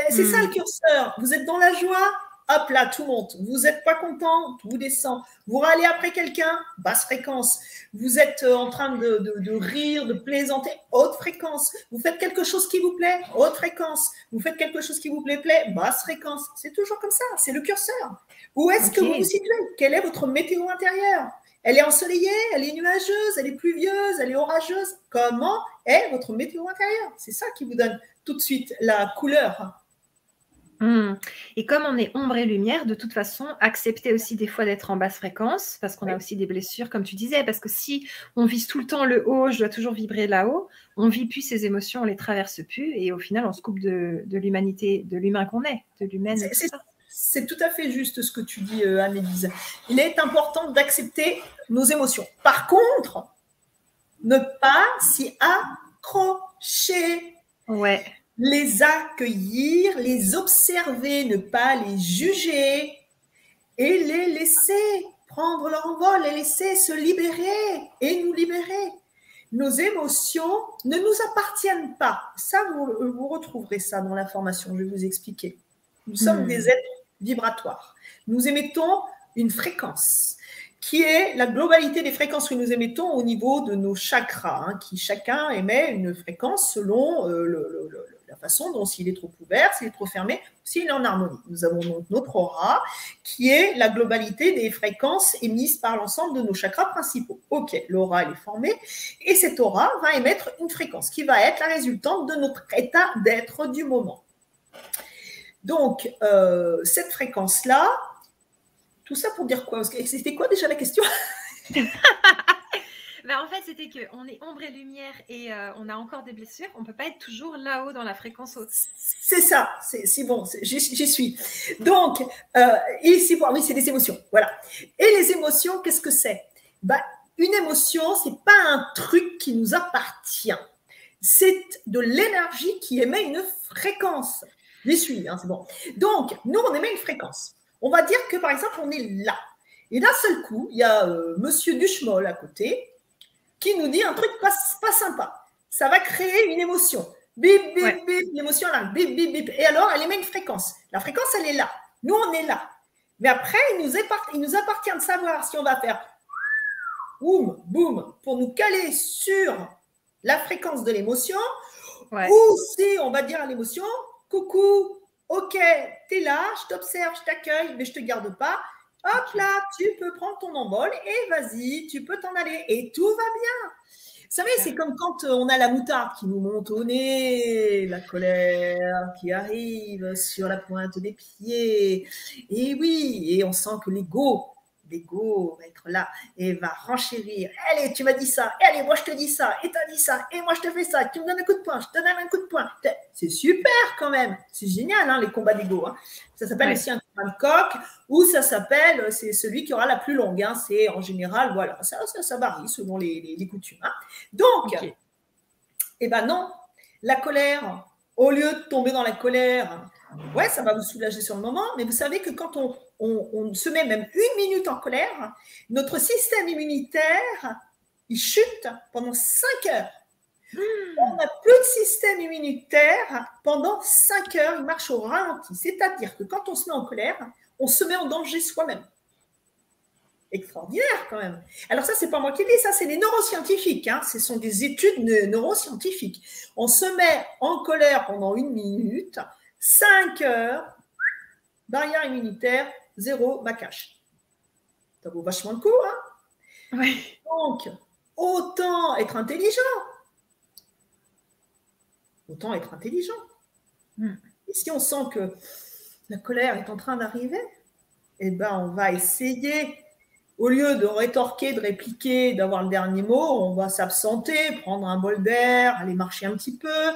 C'est ça le curseur. Vous êtes dans la joie, hop là, tout monte. Vous n'êtes pas content, tout descend. Vous râlez après quelqu'un, basse fréquence. Vous êtes en train de rire, de plaisanter, haute fréquence. Vous faites quelque chose qui vous plaît, haute fréquence. Vous faites quelque chose qui vous plaît, basse fréquence. C'est toujours comme ça, c'est le curseur. Où est-ce que vous vous situez? Quelle est votre météo intérieure? Elle est ensoleillée, elle est nuageuse, elle est pluvieuse, elle est orageuse. Comment est votre météo intérieure? C'est ça qui vous donne tout de suite la couleur. Et comme on est ombre et lumière, de toute façon, accepter aussi des fois d'être en basse fréquence, parce qu'on a aussi des blessures, comme tu disais, parce que si on vise tout le temps le haut, je dois toujours vibrer là-haut, on ne vit plus ces émotions, on les traverse plus, et au final, on se coupe de l'humanité, de l'humain qu'on est, de l'humaine. C'est tout à fait juste ce que tu dis, Annelise. Il est important d'accepter nos émotions. Par contre, ne pas s'y accrocher. Ouais. Les accueillir, les observer, ne pas les juger et les laisser prendre leur envol, les laisser se libérer et nous libérer. Nos émotions ne nous appartiennent pas. Ça, vous retrouverez ça dans la formation, je vais vous expliquer. Nous sommes des êtres vibratoires. Nous émettons une fréquence qui est la globalité des fréquences que nous émettons au niveau de nos chakras, hein, qui chacun émet une fréquence selon la façon dont s'il est trop ouvert, s'il est trop fermé, s'il est en harmonie. Nous avons donc notre aura qui est la globalité des fréquences émises par l'ensemble de nos chakras principaux. Ok, l'aura elle est formée et cette aura va émettre une fréquence qui va être la résultante de notre état d'être du moment. Donc, cette fréquence-là, tout ça pour dire quoi? C'était quoi déjà la question? En fait, c'était qu'on est ombre et lumière et on a encore des blessures. On ne peut pas être toujours là-haut dans la fréquence haute. C'est ça, c'est bon, j'y suis. Donc, ici, oui, c'est des émotions. Voilà. Et les émotions, qu'est-ce que c'est? Une émotion, ce n'est pas un truc qui nous appartient. C'est de l'énergie qui émet une fréquence. J'y suis, hein, c'est bon. Donc, nous, on émet une fréquence. On va dire que, par exemple, on est là. Et d'un seul coup, il y a Monsieur Duchemol à côté qui nous dit un truc pas sympa. Ça va créer une émotion. Bip, bip, bip, l'émotion là, bip, bip, bip. Et alors, elle émet une fréquence. La fréquence, elle est là. Nous, on est là. Mais après, il nous appartient de savoir si on va faire boum, boum, pour nous caler sur la fréquence de l'émotion, ou si on va dire à l'émotion, coucou, ok, t'es là, je t'observe, je t'accueille, mais je te garde pas. Hop là, tu peux prendre ton envol et vas-y, tu peux t'en aller. Et tout va bien. Vous savez, c'est comme quand on a la moutarde qui nous monte au nez, la colère qui arrive sur la pointe des pieds. Et oui, et on sent que l'ego va être là et va renchérir. Allez, tu m'as dit ça. Et allez, moi je te dis ça. Et t'as dit ça. Et moi je te fais ça. Tu me donnes un coup de poing. Je te donne un coup de poing. C'est super quand même. C'est génial, hein, les combats d'ego. Hein. Ça s'appelle aussi un combat de coq ou ça s'appelle, c'est celui qui aura la plus longue. Hein. C'est en général, voilà, ça varie selon les coutumes. Hein. Donc, eh ben non, la colère, au lieu de tomber dans la colère, ouais, ça va vous soulager sur le moment, mais vous savez que quand on se met même 1 minute en colère, notre système immunitaire, il chute pendant 5 heures. On n'a plus de système immunitaire pendant 5 heures, il marche au ralenti. C'est-à-dire que quand on se met en colère, on se met en danger soi-même. Extraordinaire quand même. Alors ça, c'est pas moi qui le dis, ça c'est les neuroscientifiques, hein. Ce sont des études neuroscientifiques. On se met en colère pendant 1 minute, 5 heures, barrière immunitaire, 0, bacache. Ça vaut vachement le coup, hein. Oui. Donc, autant être intelligent. Autant être intelligent. Et si on sent que la colère est en train d'arriver, eh ben on va essayer, au lieu de rétorquer, de répliquer, d'avoir le dernier mot, on va s'absenter, prendre un bol d'air, aller marcher un petit peu,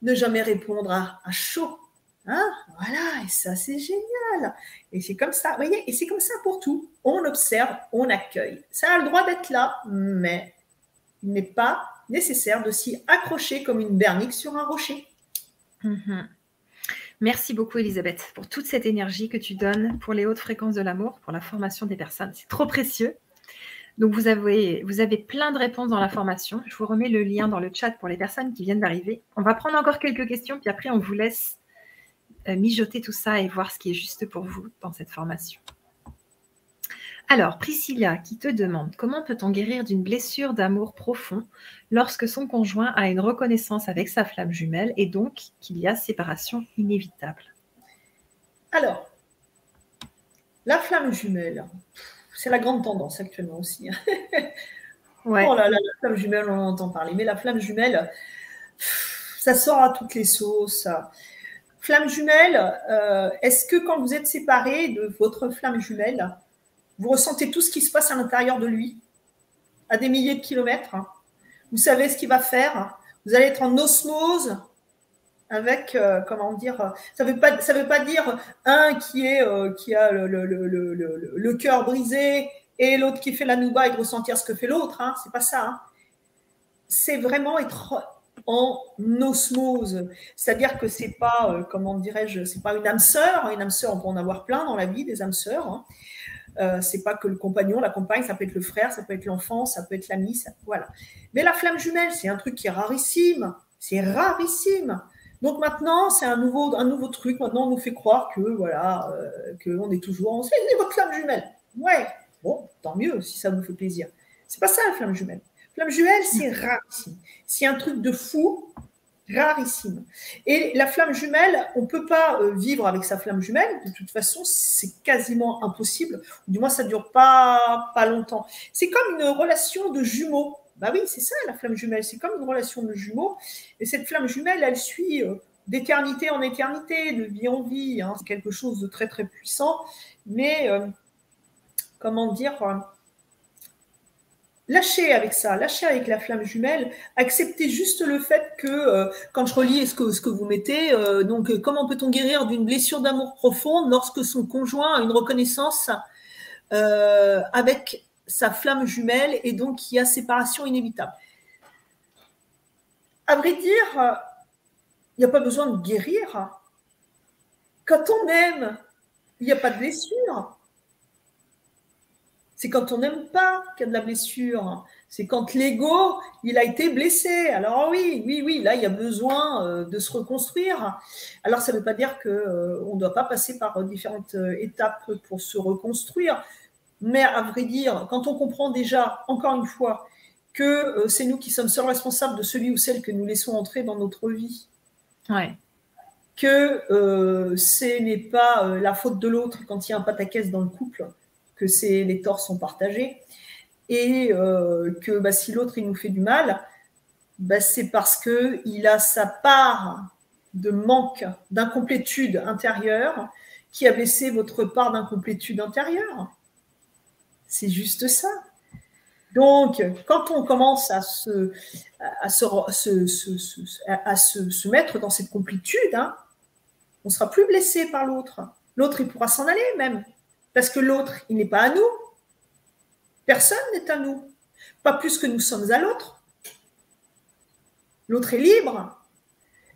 ne jamais répondre à chaud. Hein, voilà, et ça c'est génial. Et c'est comme ça, vous voyez, et c'est comme ça pour tout. On observe, on accueille. Ça a le droit d'être là, mais il n'est pas nécessaire de s'y accrocher comme une bernique sur un rocher. Merci beaucoup, Elisabeth, pour toute cette énergie que tu donnes pour les hautes fréquences de l'amour, pour la formation des personnes. C'est trop précieux. Donc, vous avez plein de réponses dans la formation. Je vous remets le lien dans le chat pour les personnes qui viennent d'arriver. On va prendre encore quelques questions, puis après, on vous laisse mijoter tout ça et voir ce qui est juste pour vous dans cette formation. Alors, Priscilla qui te demande comment peut-on guérir d'une blessure d'amour profond lorsque son conjoint a une reconnaissance avec sa flamme jumelle et donc qu'il y a séparation inévitable? Alors, la flamme jumelle, c'est la grande tendance actuellement aussi. Ouais. Oh là là, la flamme jumelle, on en entend parler. Mais la flamme jumelle, ça sort à toutes les sauces. Flamme jumelle, est-ce que quand vous êtes séparés de votre flamme jumelle, vous ressentez tout ce qui se passe à l'intérieur de lui, à des milliers de kilomètres? Vous savez ce qu'il va faire. Vous allez être en osmose avec, comment dire, ça veut pas dire un qui a le cœur brisé et l'autre qui fait la nouba et de ressentir ce que fait l'autre. Hein. C'est pas ça. Hein. C'est vraiment être en osmose. C'est-à-dire que c'est pas, comment dirais-je, c'est pas une âme sœur. Une âme sœur, on peut en avoir plein dans la vie, des âmes sœurs. Hein. C'est pas que le compagnon, la compagne, ça peut être le frère, ça peut être l'enfant, ça peut être l'ami, voilà. Mais la flamme jumelle, c'est un truc qui est rarissime. C'est rarissime. Donc maintenant, c'est un nouveau truc. Maintenant, on nous fait croire que voilà, qu'on est toujours en. C'est votre flamme jumelle. Ouais. Bon, tant mieux si ça vous fait plaisir. C'est pas ça la flamme jumelle. Flamme jumelle, c'est rarissime. C'est un truc de fou, rarissime. Et la flamme jumelle, on ne peut pas vivre avec sa flamme jumelle. De toute façon, c'est quasiment impossible. Du moins, ça ne dure pas longtemps. C'est comme une relation de jumeaux. Bah oui, c'est ça la flamme jumelle. C'est comme une relation de jumeaux. Et cette flamme jumelle, elle suit d'éternité en éternité, de vie en vie. Hein. C'est quelque chose de très, très puissant. Mais, comment dire... Lâchez avec ça, lâchez avec la flamme jumelle, acceptez juste le fait que, quand je relis ce que vous mettez, donc comment peut-on guérir d'une blessure d'amour profonde lorsque son conjoint a une reconnaissance avec sa flamme jumelle et donc il y a séparation inévitable. À vrai dire, il n'y a pas besoin de guérir. Quand on aime, il n'y a pas de blessure. C'est quand on n'aime pas qu'il y a de la blessure. C'est quand l'ego, il a été blessé. Alors oui, là, il y a besoin de se reconstruire. Alors, ça ne veut pas dire qu'on ne doit pas passer par différentes étapes pour se reconstruire. Mais à vrai dire, quand on comprend déjà, encore une fois, que c'est nous qui sommes seuls responsables de celui ou celle que nous laissons entrer dans notre vie, ouais. Que ce n'est pas la faute de l'autre quand il y a un pataquès dans le couple, que les torts sont partagés, et que si l'autre il nous fait du mal, c'est parce qu'il a sa part de manque, d'incomplétude intérieure qui a blessé votre part d'incomplétude intérieure. C'est juste ça. Donc, quand on commence à se mettre dans cette complétude, hein, on ne sera plus blessé par l'autre. L'autre, il pourra s'en aller même. Parce que l'autre, il n'est pas à nous. Personne n'est à nous. Pas plus que nous sommes à l'autre. L'autre est libre.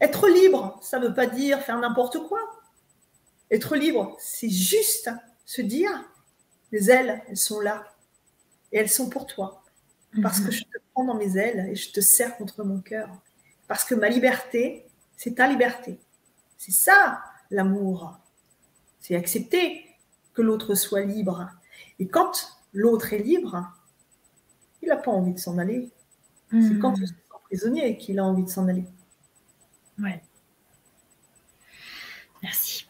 Être libre, ça ne veut pas dire faire n'importe quoi. Être libre, c'est juste se dire, les ailes, elles sont là. Et elles sont pour toi. Parce que je te prends dans mes ailes et je te serre contre mon cœur. Parce que ma liberté, c'est ta liberté. C'est ça, l'amour. C'est accepter que l'autre soit libre. Et quand l'autre est libre, il n'a pas envie de s'en aller. C'est quand il se sent prisonnier qu'il a envie de s'en aller. Ouais. Merci.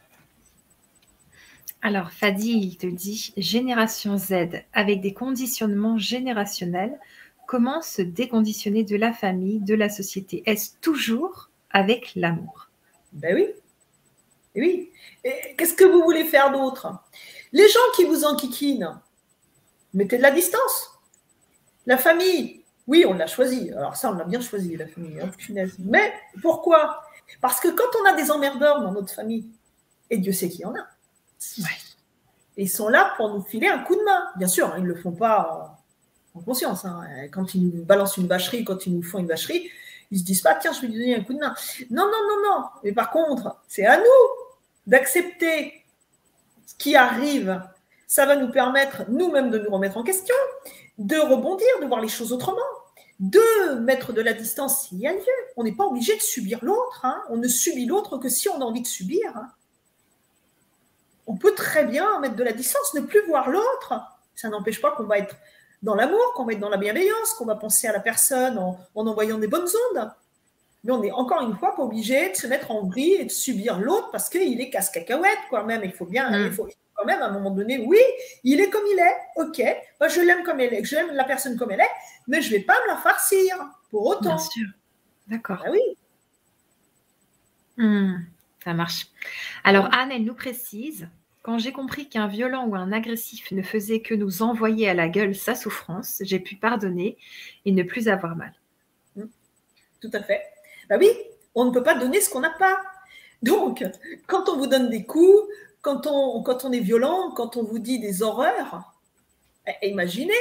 Alors, Fadi, il te dit, génération Z, avec des conditionnements générationnels, comment se déconditionner de la famille, de la société? Est-ce toujours avec l'amour? Ben oui. Et oui. Et qu'est-ce que vous voulez faire d'autre? Les gens qui vous enquiquinent, mettez de la distance. La famille, oui, on l'a choisi. Alors ça, on l'a bien choisi, la famille. Hein, mais pourquoi? Parce que quand on a des emmerdeurs dans notre famille, et Dieu sait qu'il y en a, Ouais. ils sont là pour nous filer un coup de main. Bien sûr, ils ne le font pas en conscience. Hein. Quand ils nous balancent une vacherie, quand ils nous font une vacherie, ils ne se disent pas, tiens, je vais lui donner un coup de main. Non, non, non, non. Mais par contre, c'est à nous d'accepter ce qui arrive. Ça va nous permettre, nous-mêmes, de nous remettre en question, de rebondir, de voir les choses autrement, de mettre de la distance s'il y a lieu. On n'est pas obligé de subir l'autre. Hein. On ne subit l'autre que si on a envie de subir. Hein. On peut très bien mettre de la distance, ne plus voir l'autre. Ça n'empêche pas qu'on va être dans l'amour, qu'on va être dans la bienveillance, qu'on va penser à la personne en envoyant des bonnes ondes. Mais on n'est encore une fois pas obligé de se mettre en vrille et de subir l'autre parce qu'il est casse-cacahuète, quoi, même. Il faut quand même, à un moment donné, oui, il est comme il est, ok, moi, je l'aime comme elle est, j'aime la personne comme elle est, mais je ne vais pas me la farcir pour autant. Bien sûr, d'accord. Ah oui. Ça marche. Alors, Anne, elle nous précise, quand j'ai compris qu'un violent ou un agressif ne faisait que nous envoyer à la gueule sa souffrance, j'ai pu pardonner et ne plus avoir mal. Tout à fait. Ben oui, on ne peut pas donner ce qu'on n'a pas. Donc, quand on vous donne des coups, quand on est violent, quand on vous dit des horreurs, imaginez,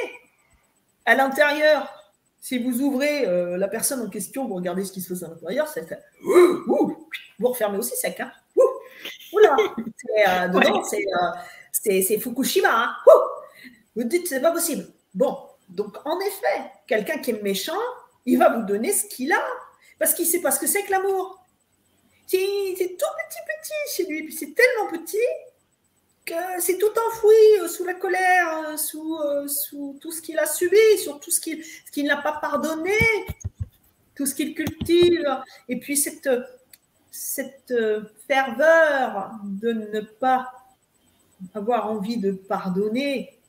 à l'intérieur, si vous ouvrez la personne en question, vous regardez ce qui se passe à l'intérieur, ça fait vous refermez aussi sec. Hein. Oula, dedans, c'est Fukushima. Hein. Vous dites, c'est pas possible. Bon, donc en effet, quelqu'un qui est méchant, il va vous donner ce qu'il a, parce qu'il ne sait pas ce que c'est que l'amour. C'est tout petit chez lui, puis c'est tellement petit que c'est tout enfoui sous la colère, sous tout ce qu'il a subi, sur tout ce qu'il n'a pas pardonné, tout ce qu'il cultive, et puis cette ferveur de ne pas avoir envie de pardonner.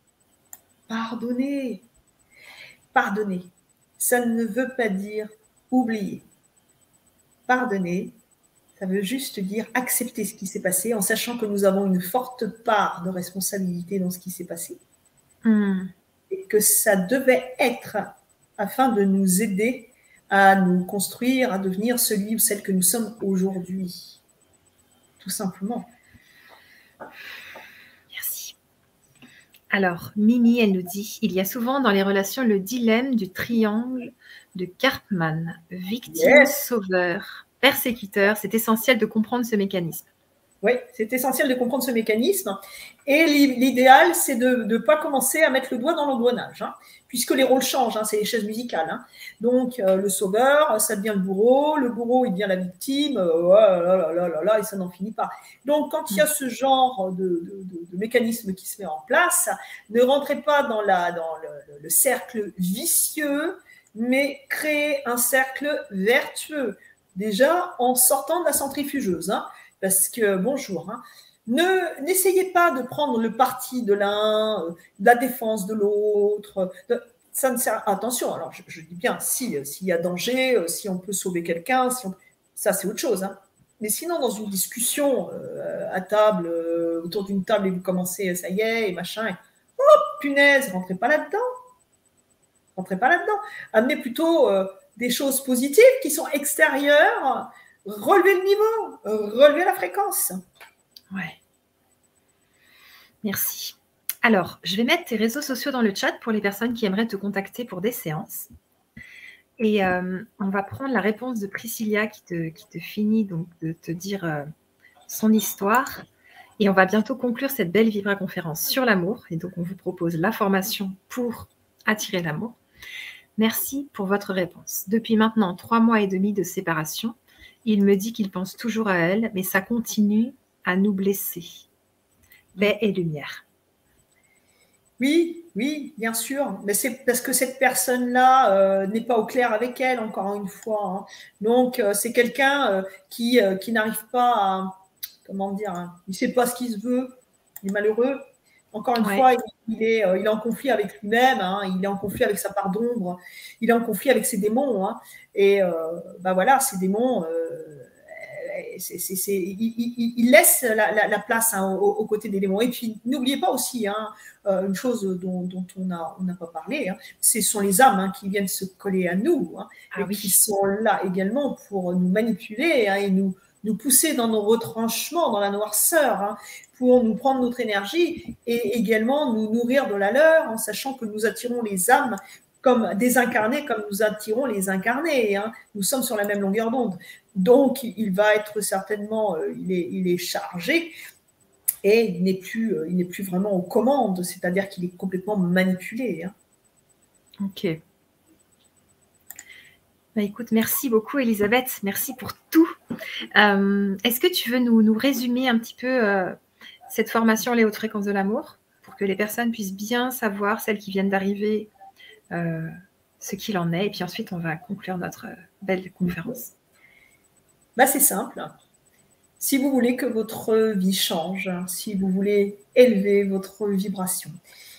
Pardonner. Ça ne veut pas dire oublier. Pardonner, ça veut juste dire accepter ce qui s'est passé en sachant que nous avons une forte part de responsabilité dans ce qui s'est passé. Et que ça devait être afin de nous aider à nous construire, à devenir celui ou celle que nous sommes aujourd'hui. Tout simplement. Merci. Alors, Mimi, elle nous dit, il y a souvent dans les relations le dilemme du triangle de Karpman, victime, sauveur, persécuteur. C'est essentiel de comprendre ce mécanisme. Oui, c'est essentiel de comprendre ce mécanisme. Et l'idéal, c'est de ne pas commencer à mettre le doigt dans l'engrenage, hein, puisque les rôles changent, hein, c'est les chaises musicales. Hein. Donc, le sauveur, ça devient le bourreau, il devient la victime, et ça n'en finit pas. Donc, quand il y a ce genre de mécanisme qui se met en place, ne rentrez pas dans le cercle vicieux, mais créez un cercle vertueux. Déjà, en sortant de la centrifugeuse, hein, parce que, bonjour, hein, n'essayez pas de prendre le parti de l'un, de la défense de l'autre. Ça ne sert. Attention, alors je dis bien, s'il y a danger, si on peut sauver quelqu'un, ça c'est autre chose. Hein. Mais sinon, dans une discussion à table, autour d'une table, et vous commencez, ça y est, et machin, et, oh punaise, rentrez pas là-dedans. Amenez plutôt des choses positives qui sont extérieures. Relevez le niveau, relevez la fréquence. Ouais. Merci. Alors, je vais mettre tes réseaux sociaux dans le chat pour les personnes qui aimeraient te contacter pour des séances. Et on va prendre la réponse de Priscilla qui te finit donc de te dire son histoire. Et on va bientôt conclure cette belle Vibra conférence sur l'amour. Et donc, on vous propose la formation pour attirer l'amour. Merci pour votre réponse. Depuis maintenant 3 mois et demi de séparation, il me dit qu'il pense toujours à elle, mais ça continue à nous blesser. Paix et lumière. Oui, oui, bien sûr. Mais c'est parce que cette personne-là n'est pas au clair avec elle, encore une fois. Hein. Donc, c'est quelqu'un qui n'arrive pas à, comment dire, hein, il ne sait pas ce qu'il se veut, il est malheureux. Encore une fois, il est en conflit avec lui-même, hein, il est en conflit avec sa part d'ombre, il est en conflit avec ses démons. Hein, et voilà, ces démons, il laisse la place hein, aux côtés des démons. Et puis, n'oubliez pas aussi hein, une chose dont on n'a pas parlé, hein, ce sont les âmes hein, qui viennent se coller à nous hein, et qui sont là également pour nous manipuler hein, et nous pousser dans nos retranchements, dans la noirceur, hein, pour nous prendre notre énergie et également nous nourrir de la leur, en sachant que nous attirons les âmes comme désincarnés, comme nous attirons les incarnés. Hein. Nous sommes sur la même longueur d'onde. Donc, il va être certainement, il est chargé et il n'est plus vraiment aux commandes, c'est-à-dire qu'il est complètement manipulé. Hein. Ok. Bah, écoute, merci beaucoup Elisabeth, merci pour tout. Est-ce que tu veux nous résumer un petit peu cette formation Les hautes fréquences de l'amour pour que les personnes puissent bien savoir, celles qui viennent d'arriver, ce qu'il en est, et puis ensuite on va conclure notre belle conférence. Bah, c'est simple. Si vous voulez que votre vie change, si vous voulez élever votre vibration,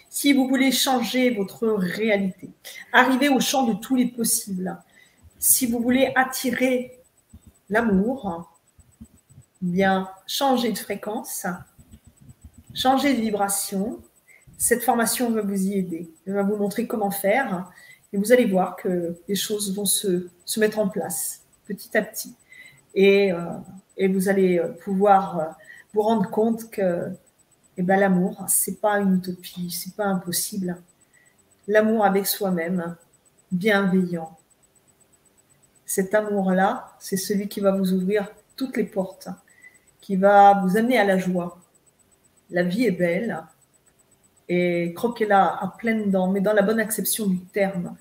si vous voulez changer votre réalité, arriver au champ de tous les possibles, si vous voulez attirer l'amour, bien changer de fréquence, changer de vibration, cette formation va vous y aider. Elle va vous montrer comment faire et vous allez voir que les choses vont se mettre en place petit à petit. Et vous allez pouvoir vous rendre compte que l'amour, c'est pas une utopie, c'est pas impossible. L'amour avec soi-même, bienveillant. Cet amour-là, c'est celui qui va vous ouvrir toutes les portes, qui va vous amener à la joie. La vie est belle et croquez-la à pleines dents, mais dans la bonne acception du terme.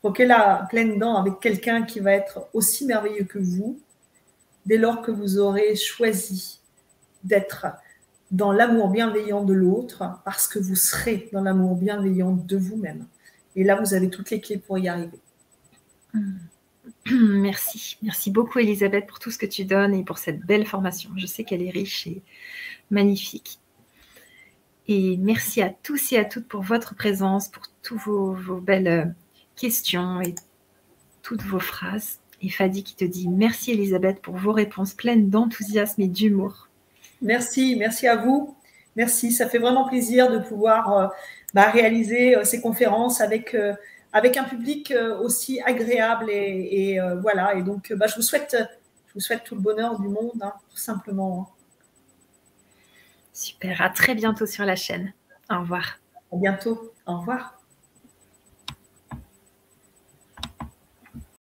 Croquez-la à pleines dents avec quelqu'un qui va être aussi merveilleux que vous, dès lors que vous aurez choisi d'être dans l'amour bienveillant de l'autre, parce que vous serez dans l'amour bienveillant de vous-même. Et là, vous avez toutes les clés pour y arriver. Merci. Merci beaucoup, Elisabeth, pour tout ce que tu donnes et pour cette belle formation. Je sais qu'elle est riche et magnifique. Et merci à tous et à toutes pour votre présence, pour toutes vos belles questions et toutes vos phrases. Et Fadi qui te dit merci Elisabeth pour vos réponses pleines d'enthousiasme et d'humour. Merci à vous. Merci, ça fait vraiment plaisir de pouvoir réaliser ces conférences avec un public aussi agréable et voilà. Et donc, je vous souhaite tout le bonheur du monde, hein, tout simplement. Super, à très bientôt sur la chaîne. Au revoir. À bientôt. Au revoir.